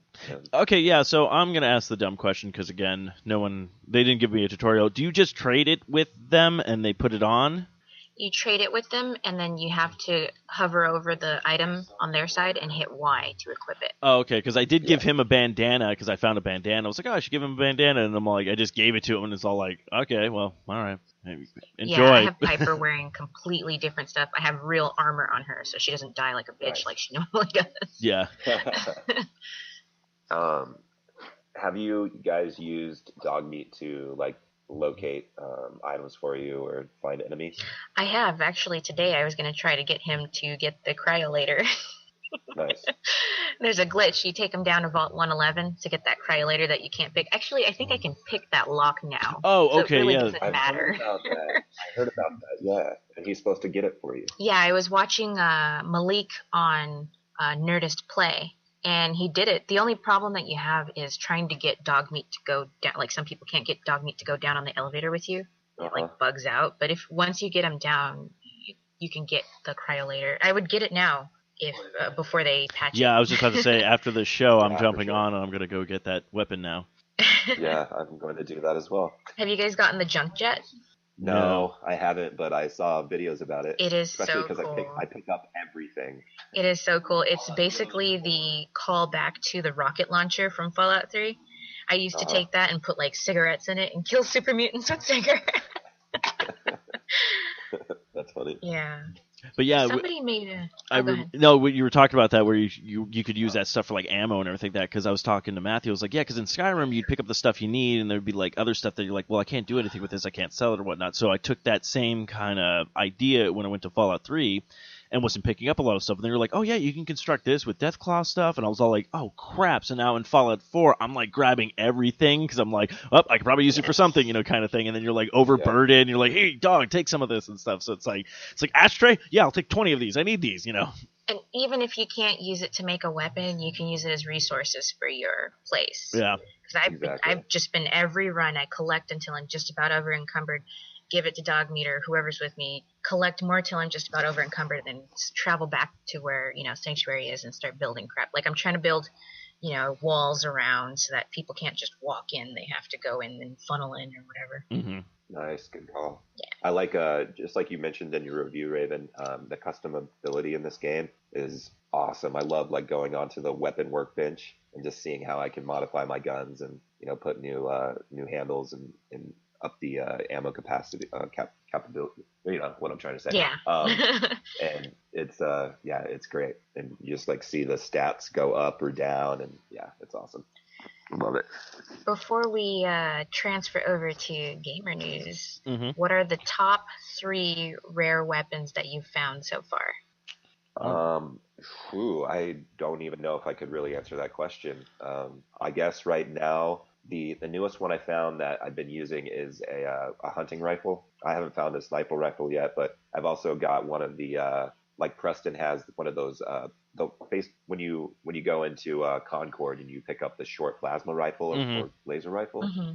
Okay, yeah. So I'm gonna ask the dumb question because again, they didn't give me a tutorial. Do you just trade it with them and they put it on? You trade it with them, and then you have to hover over the item on their side and hit Y to equip it. Oh, okay. Because I did give him a bandana because I found a bandana. I was like, oh, I should give him a bandana, and I'm like, I just gave it to him, and it's all like, okay, well, all right, enjoy. Yeah, I have Piper wearing completely different stuff. I have real armor on her, so she doesn't die like a bitch Nice. like she normally does. Yeah. Have you guys used dog meat to like locate items for you or find enemies? I have actually today. I was going to try to get him to get the cryolator. Nice. There's a glitch. You take him down to Vault 111 to get that cryolator that you can't pick. Actually, I think I can pick that lock now. Oh, So okay, it really yeah. doesn't matter. I heard about that. Yeah, and he's supposed to get it for you. Yeah, I was watching Malik on Nerdist Play, and he did it. The only problem that you have is trying to get dog meat to go down. Like, some people can't get dog meat to go down on the elevator with you. It like bugs out. But if once you get him down, you can get the cryolator. I would get it now if before they patch it. Yeah, I was just about to say after the show, I'm Yeah, for jumping sure. on and I'm gonna go get that weapon now. Yeah, I'm going to do that as well. Have you guys gotten the junk jet? No, I haven't, but I saw videos about it. It is Especially so because cool. I pick up everything. It is so cool. It's basically the callback to the rocket launcher from Fallout 3. I used to take that and put like cigarettes in it and kill super mutants with cigarettes. That's funny. Yeah. But yeah, Somebody made a. Go ahead. no, when you were talking about that, where you could use that stuff for like ammo and everything like that. Because I was talking to Matthew, I was like, yeah, because in Skyrim you'd pick up the stuff you need, and there'd be like other stuff that you're like, well, I can't do anything with this, I can't sell it or whatnot. So I took that same kind of idea when I went to Fallout 3, and wasn't picking up a lot of stuff. And they were like, oh yeah, you can construct this with Deathclaw stuff, and I was all like, oh crap. So now in Fallout 4, I'm like grabbing everything because I'm like, oh, I could probably use it for something, kind of thing. And then you're like overburdened, and you're like, hey dog, take some of this and stuff. So it's like ashtray, yeah, I'll take 20 of these. I need these, And even if you can't use it to make a weapon, you can use it as resources for your place. Yeah. Because Exactly. I've just been every run, I collect until I'm just about over encumbered, give it to Dog Meat or whoever's with me, collect more till I'm just about over encumbered, and then travel back to where, Sanctuary is and start building crap. Like, I'm trying to build, walls around so that people can't just walk in. They have to go in and funnel in or whatever. Mm-hmm. Nice, good call. Yeah. I like, just like you mentioned in your review, Raven, the customability in this game is awesome. I love like going onto the weapon workbench and just seeing how I can modify my guns and put new handles and up the ammo capacity capability. You know what I'm trying to say. Yeah. And it's great. And you just like see the stats go up or down, and yeah, it's awesome. Love it. Before we transfer over to gamer news, Mm-hmm. what are the top 3 rare weapons that you've found so far? I don't even know if I could really answer that question. I guess right now the newest one I found that I've been using is a hunting rifle. I haven't found a sniper rifle yet, but I've also got one of the like Preston has one of those the face when you go into Concord and you pick up the short plasma rifle or laser rifle. Mm-hmm.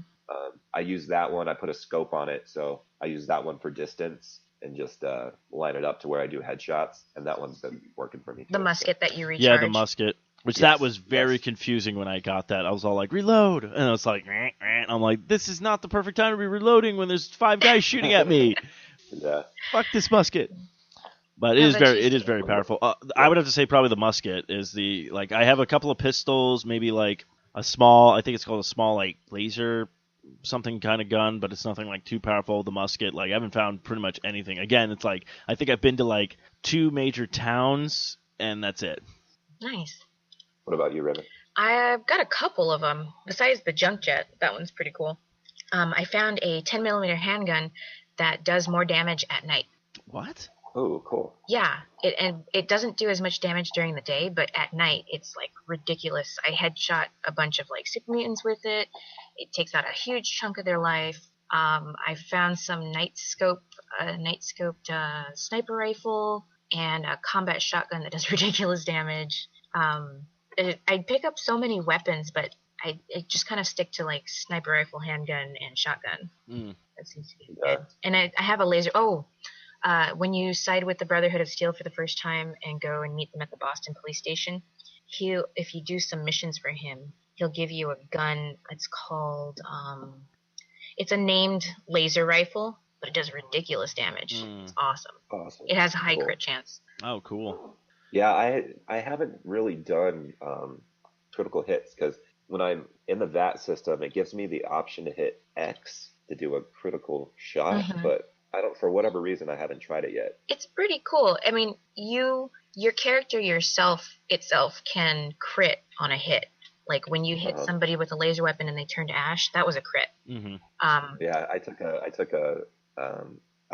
I use that one. I put a scope on it, so I use that one for distance and just line it up to where I do headshots, and that one's been working for me too. The musket that you recharge. Yeah, the musket. Which Yes, that was very confusing when I got that. I was all like, reload! And I was like, I'm like, this is not the perfect time to be reloading when there's 5 guys shooting at me. Yeah. Fuck this musket. But How about you, it is Steve? very powerful. I would have to say probably the musket is the, like, I have a couple of pistols, maybe like a small, I think it's called a small, like, laser something kind of gun, but it's nothing like too powerful. The musket, like, I haven't found pretty much anything. Again, it's like, I think I've been to like 2 major towns, and that's it. Nice. What about you, Raymond? I've got a couple of them. Besides the junk jet, that one's pretty cool. I found a 10mm handgun that does more damage at night. What? Oh, cool. Yeah, it doesn't do as much damage during the day, but at night it's like ridiculous. I headshot a bunch of like super mutants with it. It takes out a huge chunk of their life. I found some night scoped sniper rifle and a combat shotgun that does ridiculous damage. I pick up so many weapons, but I just kind of stick to like sniper rifle, handgun, and shotgun. That seems to be good. And I have a laser. When you side with the Brotherhood of Steel for the first time and go and meet them at the Boston police station, if you do some missions for him, he'll give you a gun. It's called, it's a named laser rifle, but it does ridiculous damage. It's awesome. Awesome. It has a high Cool. crit chance. Oh, cool. Yeah, I haven't really done critical hits because when I'm in the VAT system, it gives me the option to hit X to do a critical shot, but I don't, for whatever reason, I haven't tried it yet. It's pretty cool. I mean, your character itself can crit on a hit. Like when you hit somebody with a laser weapon and they turn to ash, that was a crit. Yeah, I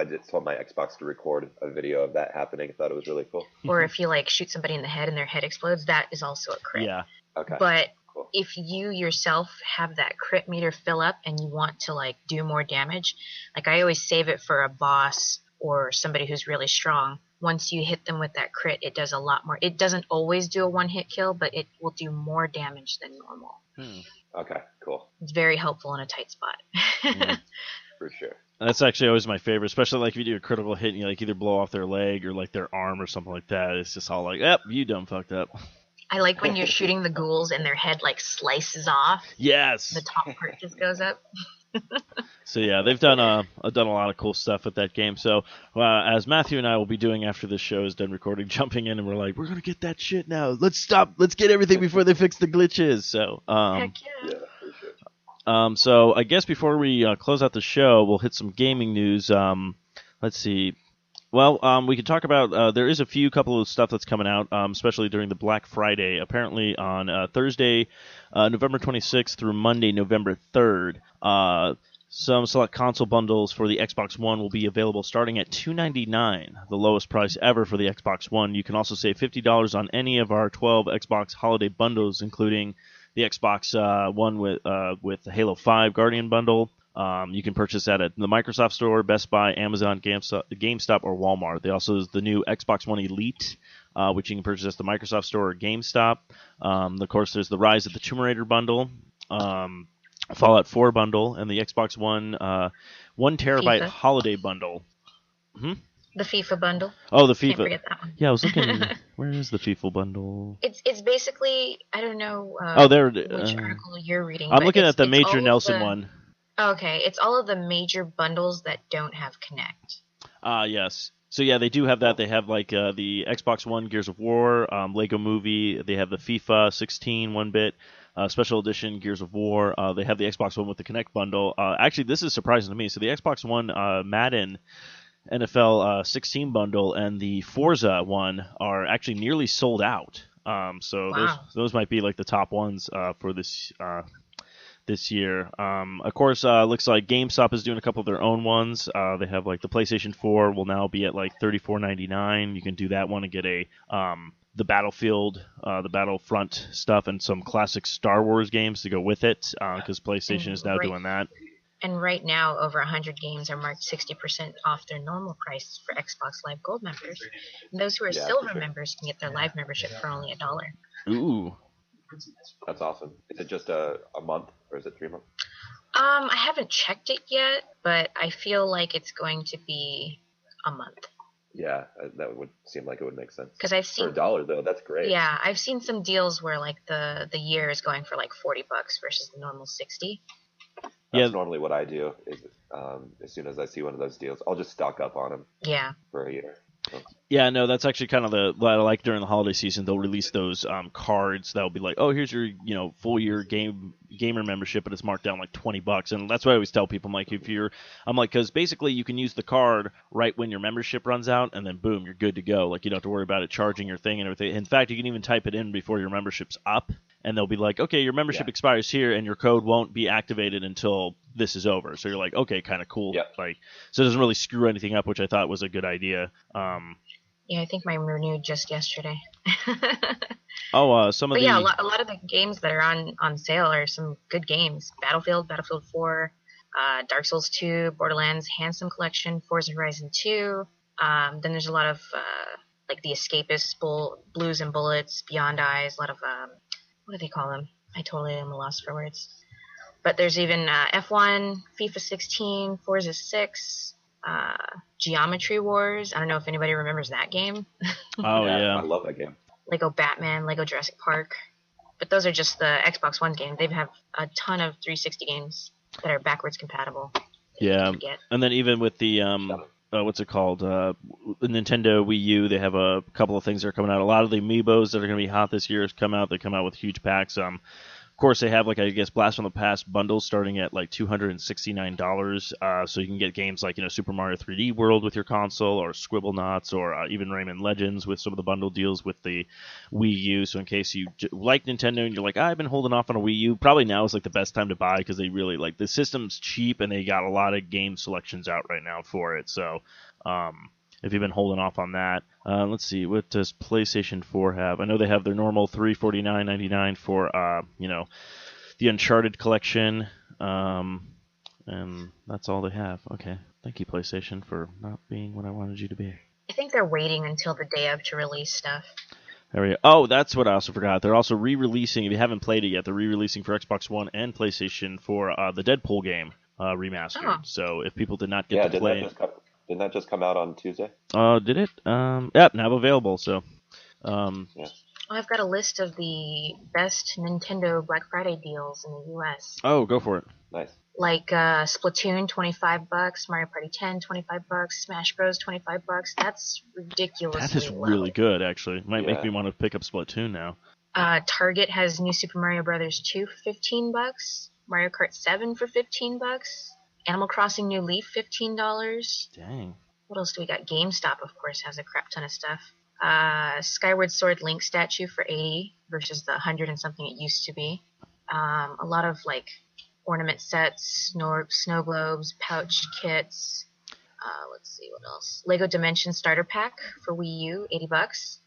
just told my Xbox to record a video of that happening. I thought it was really cool. Or if you like shoot somebody in the head and their head explodes, that is also a crit. Yeah. Okay. But Cool. if you yourself have that crit meter fill up and you want to like do more damage, like I always save it for a boss or somebody who's really strong. Once you hit them with that crit, it does a lot more. It doesn't always do a one-hit kill, but it will do more damage than normal. Okay, cool. It's very helpful in a tight spot. For sure. That's actually always my favorite, especially like if you do a critical hit and you like either blow off their leg or like their arm or something like that. It's just all like, yep, you done fucked up. I like when you're shooting the ghouls and their head like slices off. Yes. The top part just goes up. So yeah, they've done a lot of cool stuff with that game. So as Matthew and I will be doing after this show is done recording, jumping in and we're like, we're gonna get that shit now. Let's get everything before they fix the glitches. So Heck yeah. Yeah, for sure. so I guess before we close out the show, we'll hit some gaming news. Let's see. Well, we could talk about, there is a couple of stuff that's coming out, especially during the Black Friday. Apparently on Thursday, November 26th through Monday, November 3rd, some select console bundles for the Xbox One will be available starting at $299, the lowest price ever for the Xbox One. You can also save $50 on any of our 12 Xbox holiday bundles, including the Xbox One with the Halo 5 Guardian bundle. You can purchase that at the Microsoft Store, Best Buy, Amazon, GameStop, or Walmart. They also have the new Xbox One Elite, which you can purchase at the Microsoft Store or GameStop. Of course, there's the Rise of the Tomb Raider bundle, Fallout 4 bundle, and the Xbox One 1 terabyte FIFA. holiday bundle. The FIFA bundle. Oh, the FIFA. Can't forget that one. Yeah, I was looking. Where is the FIFA bundle? It's basically, I don't know There. which article you're reading. I'm but looking it's- at the it's Major all of Nelson the- one. Okay, it's all of the major bundles that don't have Kinect. Yes. So yeah, they do have that. They have like the Xbox One Gears of War, Lego Movie. They have the FIFA 16 1-bit special edition Gears of War. They have the Xbox One with the Kinect bundle. Actually, this is surprising to me. So the Xbox One Madden NFL 16 bundle and the Forza one are actually nearly sold out. So Wow. those might be like the top ones for this year. Of course, looks like GameStop is doing a couple of their own ones. They have like the PlayStation 4 will now be at like $34.99. You can do that one and get the Battlefield, the Battlefront stuff, and some classic Star Wars games to go with it, because PlayStation is now doing that. And right now, over 100 games are marked 60% off their normal price for Xbox Live Gold members. And those who are silver members can get their live membership for only $1. Ooh. That's awesome. Is it just a month or is it 3 months? I haven't checked it yet, but I feel like it's going to be a month. Yeah, that would seem like it would make sense. Because I've For seen, $1 though, that's great. yeah, I've seen some deals where like the year is going for like $40 versus the normal 60. That's Yeah, normally what I do. Is as soon as I see one of those deals, I'll just stock up on them Yeah. for a year. So, yeah, no, that's actually kind of what I like during the holiday season. They'll release those cards that'll be like, oh, here's your full year gamer membership, but it's marked down like $20, and that's what I always tell people. I'm like, because basically you can use the card right when your membership runs out, and then boom, you're good to go. Like you don't have to worry about it charging your thing and everything. In fact, you can even type it in before your membership's up, and they'll be like, okay, your membership expires here, and your code won't be activated until this is over. So you're like, okay, kind of cool. Yep. Like, so it doesn't really screw anything up, which I thought was a good idea. Yeah, I think mine renewed just yesterday. Some of But the yeah, a lot of the games that are on sale are some good games. Battlefield 4, Dark Souls 2, Borderlands Handsome Collection, Forza Horizon 2. Then there's a lot of like the Escapist, Blues and Bullets, Beyond Eyes, a lot of what do they call them? I totally am lost for words. But there's even F1, FIFA 16, Forza 6, Geometry Wars. I don't know if anybody remembers that game. Oh yeah. I love that game. Lego Batman, Lego Jurassic Park. But those are just the Xbox One games. They have a ton of 360 games that are backwards compatible. Yeah, and then even with the what's it called? The Nintendo Wii U, they have a couple of things that are coming out. A lot of the amiibos that are going to be hot this year has come out. They come out with huge packs. Of course, they have like I guess Blast from the Past bundles starting at like $269. So you can get games like Super Mario 3D World with your console, or Scribblenauts, or even Rayman Legends with some of the bundle deals with the Wii U. So in case you like Nintendo and you're like, I've been holding off on a Wii U, probably now is like the best time to buy because they really the system's cheap and they got a lot of game selections out right now for it. So if you've been holding off on that, let's see, what does PlayStation 4 have? I know they have their normal $349.99 for the Uncharted collection, and that's all they have. Okay, thank you PlayStation for not being what I wanted you to be. I think they're waiting until the day of to release stuff. There we go. Oh, that's what I also forgot. They're also re-releasing, if you haven't played it yet, they're re-releasing for Xbox One and PlayStation for the Deadpool game remastered. Oh. So if people did not get to play... Didn't that just come out on Tuesday? Did it? Yep, now available. So, Well, I've got a list of the best Nintendo Black Friday deals in the U.S. Oh, go for it. Nice. Like Splatoon, $25, Mario Party 10, $25, Smash Bros, $25. That's ridiculously That is low. really good, actually. Might make me want to pick up Splatoon now. Target has New Super Mario Bros. 2 for $15, Mario Kart 7 for $15. Animal Crossing New Leaf, $15. Dang. What else do we got? GameStop, of course, has a crap ton of stuff. Skyward Sword Link statue for $80 versus the $100 and something it used to be. A lot of ornament sets, snow globes, pouch kits. Let's see what else. Lego Dimension Starter Pack for Wii U, $80.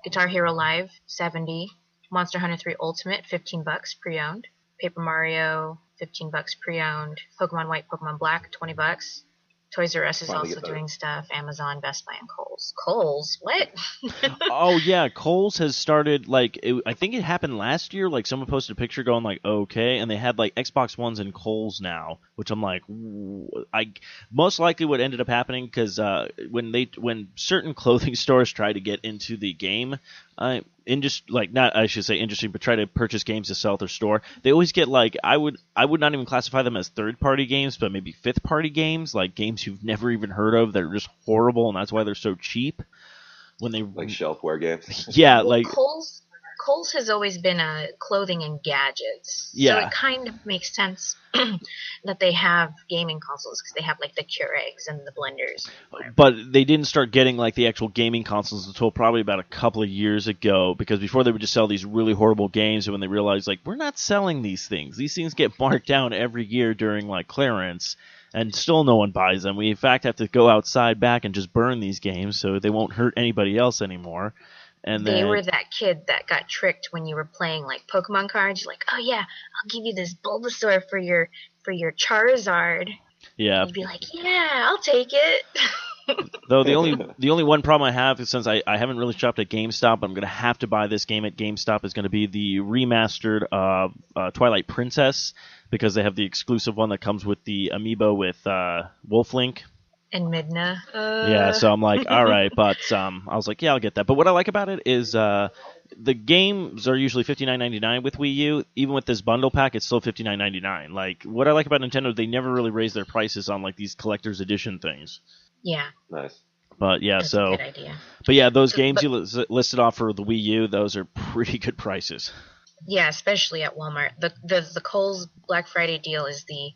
Guitar Hero Live, $70. Monster Hunter 3 Ultimate, $15 pre-owned. Paper Mario, $15 pre-owned. Pokemon White, Pokemon Black, $20. Toys R Us is also doing stuff. Amazon, Best Buy, and Kohl's. Kohl's? What? Oh, yeah. Kohl's has started, I think it happened last year. Someone posted a picture going, okay. And they had, Xbox Ones in Kohl's now, which I'm like, most likely what ended up happening, because when certain clothing stores try to get into the game, not I should say industry, but try to purchase games to sell at their store, they always get I would not even classify them as third-party games, but maybe fifth-party games, games you've never even heard of that are just horrible, and that's why they're so cheap. When they shelfware games. Yeah, Kohl's has always been a clothing and gadgets. Yeah. So it kind of makes sense that they have gaming consoles because they have the Keurigs and the blenders. But they didn't start getting the actual gaming consoles until probably about a couple of years ago, because before they would just sell these really horrible games, and when they realized we're not selling these things get marked down every year during clearance, and still no one buys them. We in fact have to go outside back and just burn these games so they won't hurt anybody else anymore. And they were that kid that got tricked when you were playing Pokemon cards. You're oh yeah, I'll give you this Bulbasaur for your Charizard. Yeah. You'd be yeah, I'll take it. Though the only one problem I have is, since I haven't really shopped at GameStop, but I'm going to have to buy this game at GameStop, is going to be the remastered Twilight Princess, because they have the exclusive one that comes with the amiibo with Wolf Link. And Midna. Yeah, so I'm like, all right, but I was like, yeah, I'll get that. But what I like about it is the games are usually $59.99 with Wii U. Even with this bundle pack, it's still $59.99. Like, what I like about Nintendo, they never really raise their prices on like these collector's edition things. Yeah. Nice. But yeah, That's a good idea. But yeah, those games you listed off for the Wii U, those are pretty good prices. Yeah, especially at Walmart. The Kohl's Black Friday deal is the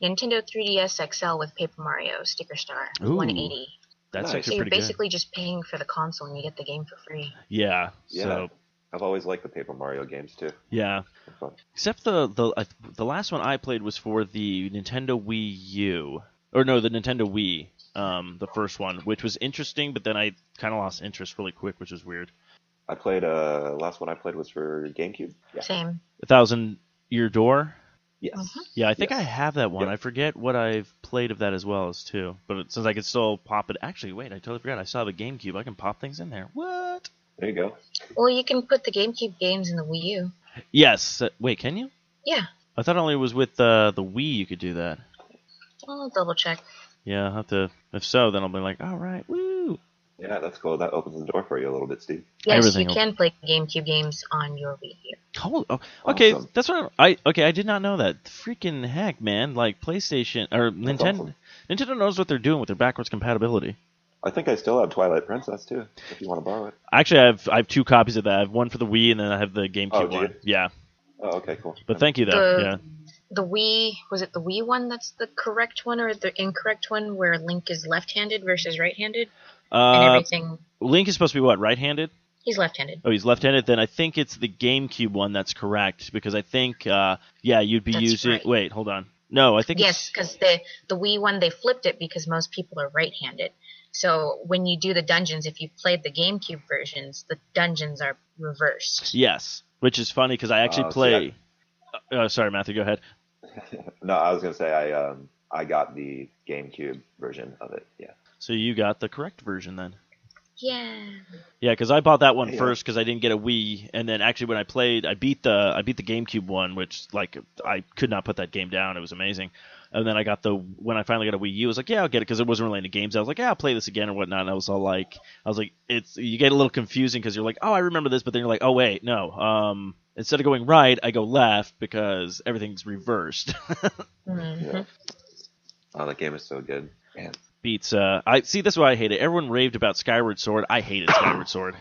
Nintendo 3DS XL with Paper Mario Sticker Star, Ooh, $180. That's Nice. actually So you're pretty good. basically just paying for the console and you get the game for free. Yeah. Yeah. So I've always liked the Paper Mario games too. yeah. They're fun. Except the last one I played was for the Nintendo Wii U, or no, the Nintendo Wii, the first one, which was interesting, but then I kind of lost interest really quick, which was weird. I played. Last one I played was for GameCube. Yeah. Same. 1,000-Year Door. Yes. Mhm. Yeah, I think Yes. I have that one. Yep. I forget what I've played of that as well as too. But since I could still pop it, actually, wait, I totally forgot. I still have a GameCube. I can pop things in there. What? There you go. Well, you can put the GameCube games in the Wii U. Yes. Wait, can you? Yeah. I thought only it was with the Wii you could do that. I'll double check. Yeah, I'll have to. If so, then I'll be like, all right, woo. Yeah, that's cool. That opens the door for you a little bit, Steve. Yes, Everything you can play GameCube games on your Wii U. Oh, okay, Awesome. that's what I did not know that. Freaking heck, man! Like PlayStation or Nintendo, awesome. Nintendo knows what they're doing with their backwards compatibility. I think I still have Twilight Princess too, if you want to borrow it. Actually, I have 2 copies of that. I have one for the Wii, and then I have the GameCube Oh, do you? one. Yeah, Oh, okay, cool. but thank you though. Yeah. The Wii, was it the Wii one that's the correct one or the incorrect one where Link is left-handed versus right-handed? And everything. Link is supposed to be what? Right-handed? He's left-handed. Oh, he's left-handed. Then I think it's the GameCube one that's correct because I think you'd be That's using. right. Wait, hold on. No, I think Yes, because the Wii one, they flipped it because most people are right-handed. So when you do the dungeons, if you played the GameCube versions, the dungeons are reversed. yes, which is funny because I actually play. Sorry, Matthew, go ahead. No, I was gonna say I got the GameCube version of it. Yeah. So you got the correct version then. Yeah. Yeah, because I bought that one Yeah. first because I didn't get a Wii, and then actually when I played, I beat the GameCube one, which like I could not put that game down. It was amazing. And then I got when I finally got a Wii U, I was like, yeah, I'll get it because it wasn't really into games. I was like, yeah, I'll play this again or whatnot. And I was like, you get a little confusing because you're like, oh, I remember this, but then you're like, oh wait, no. Instead of going right, I go left because everything's reversed. Mm-hmm. Yeah. Oh, that game is so good. Man. Beats. I see. That's why I hate it. Everyone raved about Skyward Sword. I hated Skyward Sword.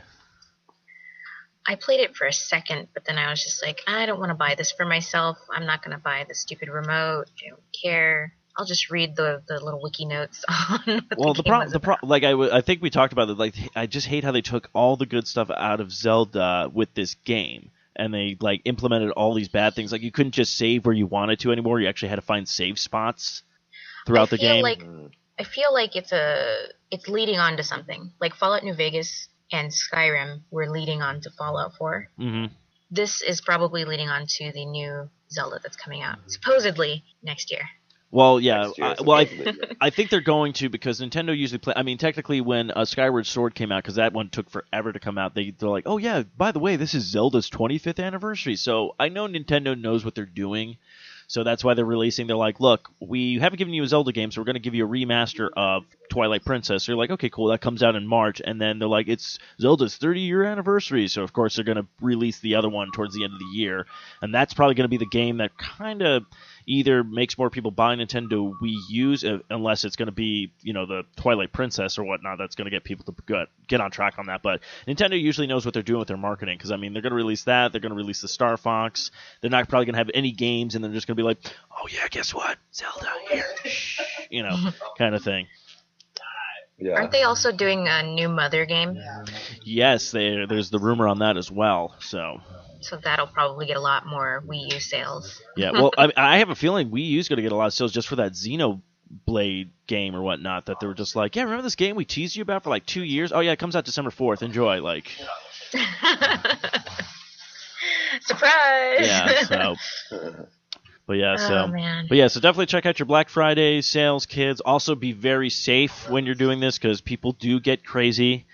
I played it for a second, but then I was just like, I don't want to buy this for myself. I'm not going to buy the stupid remote. I don't care. I'll just read the little wiki notes on what Well, the game was about. like I think we talked about it. Like I just hate how they took all the good stuff out of Zelda with this game, and they like implemented all these bad things. Like you couldn't just save where you wanted to anymore. You actually had to find save spots throughout the game. I feel like it's leading on to something. Like Fallout New Vegas and Skyrim were leading on to Fallout 4. Mm-hmm. This is probably leading on to the new Zelda that's coming out, supposedly next year. Well, yeah. Next year, I think they're going to because Nintendo usually play. I mean, technically, when Skyward Sword came out, because that one took forever to come out, they're like, oh yeah, by the way, this is Zelda's 25th anniversary. So I know Nintendo knows what they're doing. So that's why they're releasing. They're like, look, we haven't given you a Zelda game, so we're going to give you a remaster of Twilight Princess. So you're like, okay, cool, that comes out in March. And then they're like, it's Zelda's 30-year anniversary. So, of course, they're going to release the other one towards the end of the year. And that's probably going to be the game that kind of either makes more people buy Nintendo Wii U's, unless it's going to be, the Twilight Princess or whatnot. That's going to get people to get on track on that. But Nintendo usually knows what they're doing with their marketing. Because, I mean, they're going to release that. They're going to release the Star Fox. They're not probably going to have any games, and they're just going to be like, oh, yeah, guess what? Zelda, here. Shh, kind of thing. Yeah. Aren't they also doing a new Mother game? Yes, there's the rumor on that as well. So that'll probably get a lot more Wii U sales. yeah, well, I have a feeling Wii U's going to get a lot of sales just for that Xenoblade game or whatnot. That they were just like, yeah, remember this game we teased you about for like 2 years? Oh yeah, it comes out December 4th. Enjoy, like. Surprise! Yeah. So. But yeah, Oh, man. so definitely check out your Black Friday sales, kids. Also, be very safe when you're doing this because people do get crazy.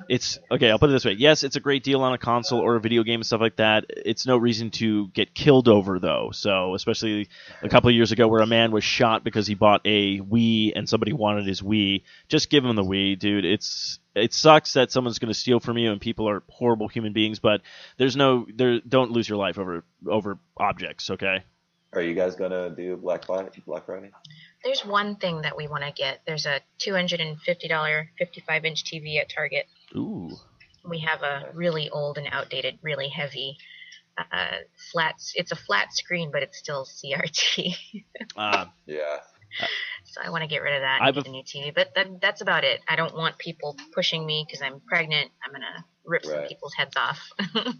It's okay. I'll put it this way. Yes, it's a great deal on a console or a video game and stuff like that. It's no reason to get killed over though. So especially a couple of years ago, where a man was shot because he bought a Wii and somebody wanted his Wii. Just give him the Wii, dude. It sucks that someone's going to steal from you and people are horrible human beings, but don't lose your life over objects. Okay. Are you guys gonna do Black Friday? There's one thing that we want to get. There's a $250 55-inch TV at Target. Ooh. We have a really old and outdated, really heavy it's a flat screen, but it's still CRT. Yeah. So I want to get rid of that and get a new TV. But that's about it. I don't want people pushing me because I'm pregnant. I'm going to rip some people's heads off.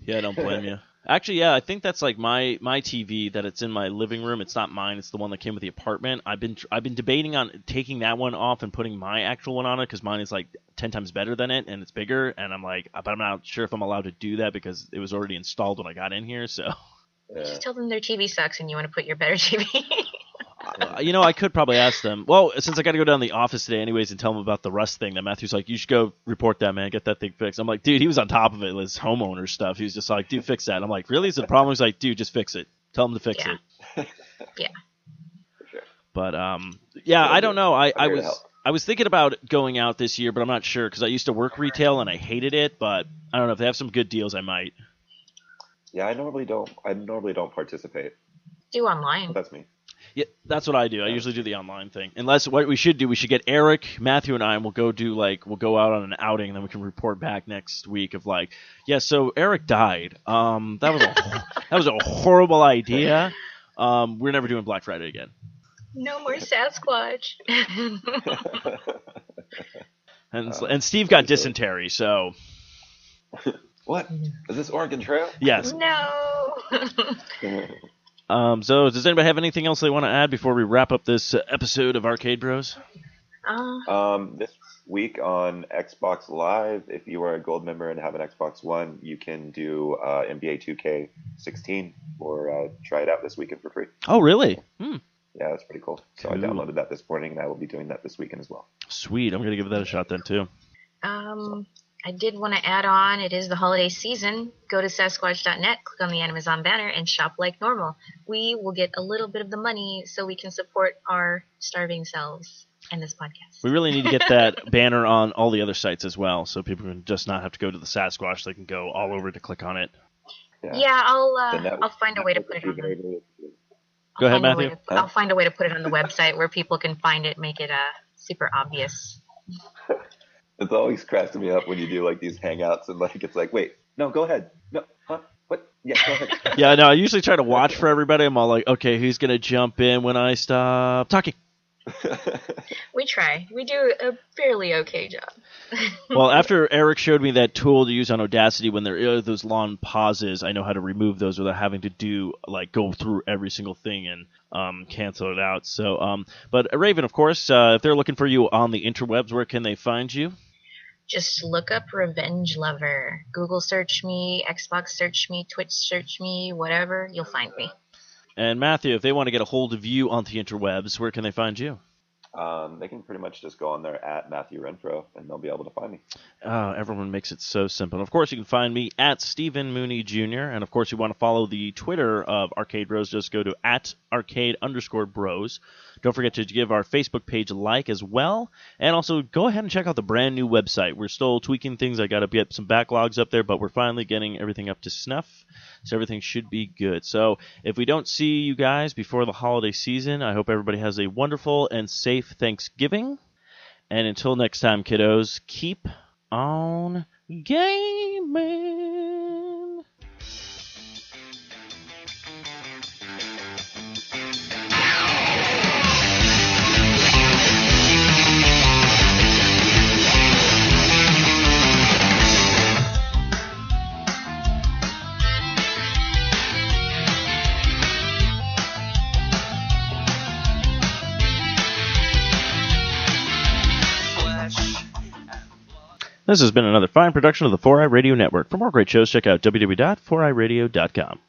Yeah, don't blame you. Actually, yeah, I think that's like my TV that it's in my living room. It's not mine. It's the one that came with the apartment. I've been debating on taking that one off and putting my actual one on it because mine is like 10 times better than it and it's bigger. And I'm like, but I'm not sure if I'm allowed to do that because it was already installed when I got in here. So just tell them their TV sucks and you want to put your better TV. I could probably ask them. Well, since I got to go down to the office today anyways and tell them about the rust thing, that Matthew's like, you should go report that, man. Get that thing fixed. I'm like, dude, he was on top of it. His homeowner stuff. He was just like, dude, fix that. I'm like, really? Is it a problem? He's like, dude, just fix it. Tell him to fix it. Yeah. But, I don't know. I was thinking about going out this year, but I'm not sure because I used to work retail and I hated it. But I don't know. If they have some good deals, I might. Yeah, I normally don't participate. Do online. That's me. Yeah, that's what I do. I usually do the online thing. Unless what we should do, we should get Eric, Matthew, and I, and we'll go out on an outing, and then we can report back next week of like, yeah, so Eric died. That was a horrible idea. We're never doing Black Friday again. No more Sasquatch. And Steve got dysentery, so. What? Is this Oregon Trail? Yes. No. So does anybody have anything else they want to add before we wrap up this episode of Arcade Bros? This week on Xbox Live, if you are a gold member and have an Xbox One, you can do NBA 2K16 or try it out this weekend for free. Oh, really? Yeah, that's pretty cool. So I downloaded that this morning, and I will be doing that this weekend as well. Sweet. I'm going to give that a shot then, too. I did want to add on, it is the holiday season. Go to Sasquatch.net, click on the Amazon banner, and shop like normal. We will get a little bit of the money so we can support our starving selves and this podcast. We really need to get that banner on all the other sites as well, so people can just not have to go to the Sasquatch. They can go all over to click on it. Yeah, I'll find a way to put it on there. Go ahead, Matthew. I'll find a way to put it on the website where people can find it, make it super obvious. It's always cracking me up when you do like these hangouts and like it's like, wait, no, go ahead. No, huh? What? Yeah, go ahead. Yeah, no, I usually try to watch for everybody. I'm all like, okay, who's going to jump in when I stop talking? We try. We do a fairly okay job. Well, after Eric showed me that tool to use on Audacity when there are those long pauses, I know how to remove those without having to go through every single thing and cancel it out. So, but Raven, of course, if they're looking for you on the interwebs, where can they find you? Just look up Revenge Lover. Google search me, Xbox search me, Twitch search me, whatever, you'll find me. And Matthew, if they want to get a hold of you on the interwebs, where can they find you? They can pretty much just go on there at Matthew Renfro, and they'll be able to find me. Everyone makes it so simple. And of course, you can find me at Stephen Mooney Jr. And of course, you want to follow the Twitter of Arcade Bros, just go to @arcade_bros. Don't forget to give our Facebook page a like as well. And also, go ahead and check out the brand new website. We're still tweaking things. I got to get some backlogs up there, but we're finally getting everything up to snuff. So everything should be good. So if we don't see you guys before the holiday season, I hope everybody has a wonderful and safe Thanksgiving. And until next time, kiddos, keep on gaming. This has been another fine production of the 4i Radio Network. For more great shows, check out www.4iradio.com.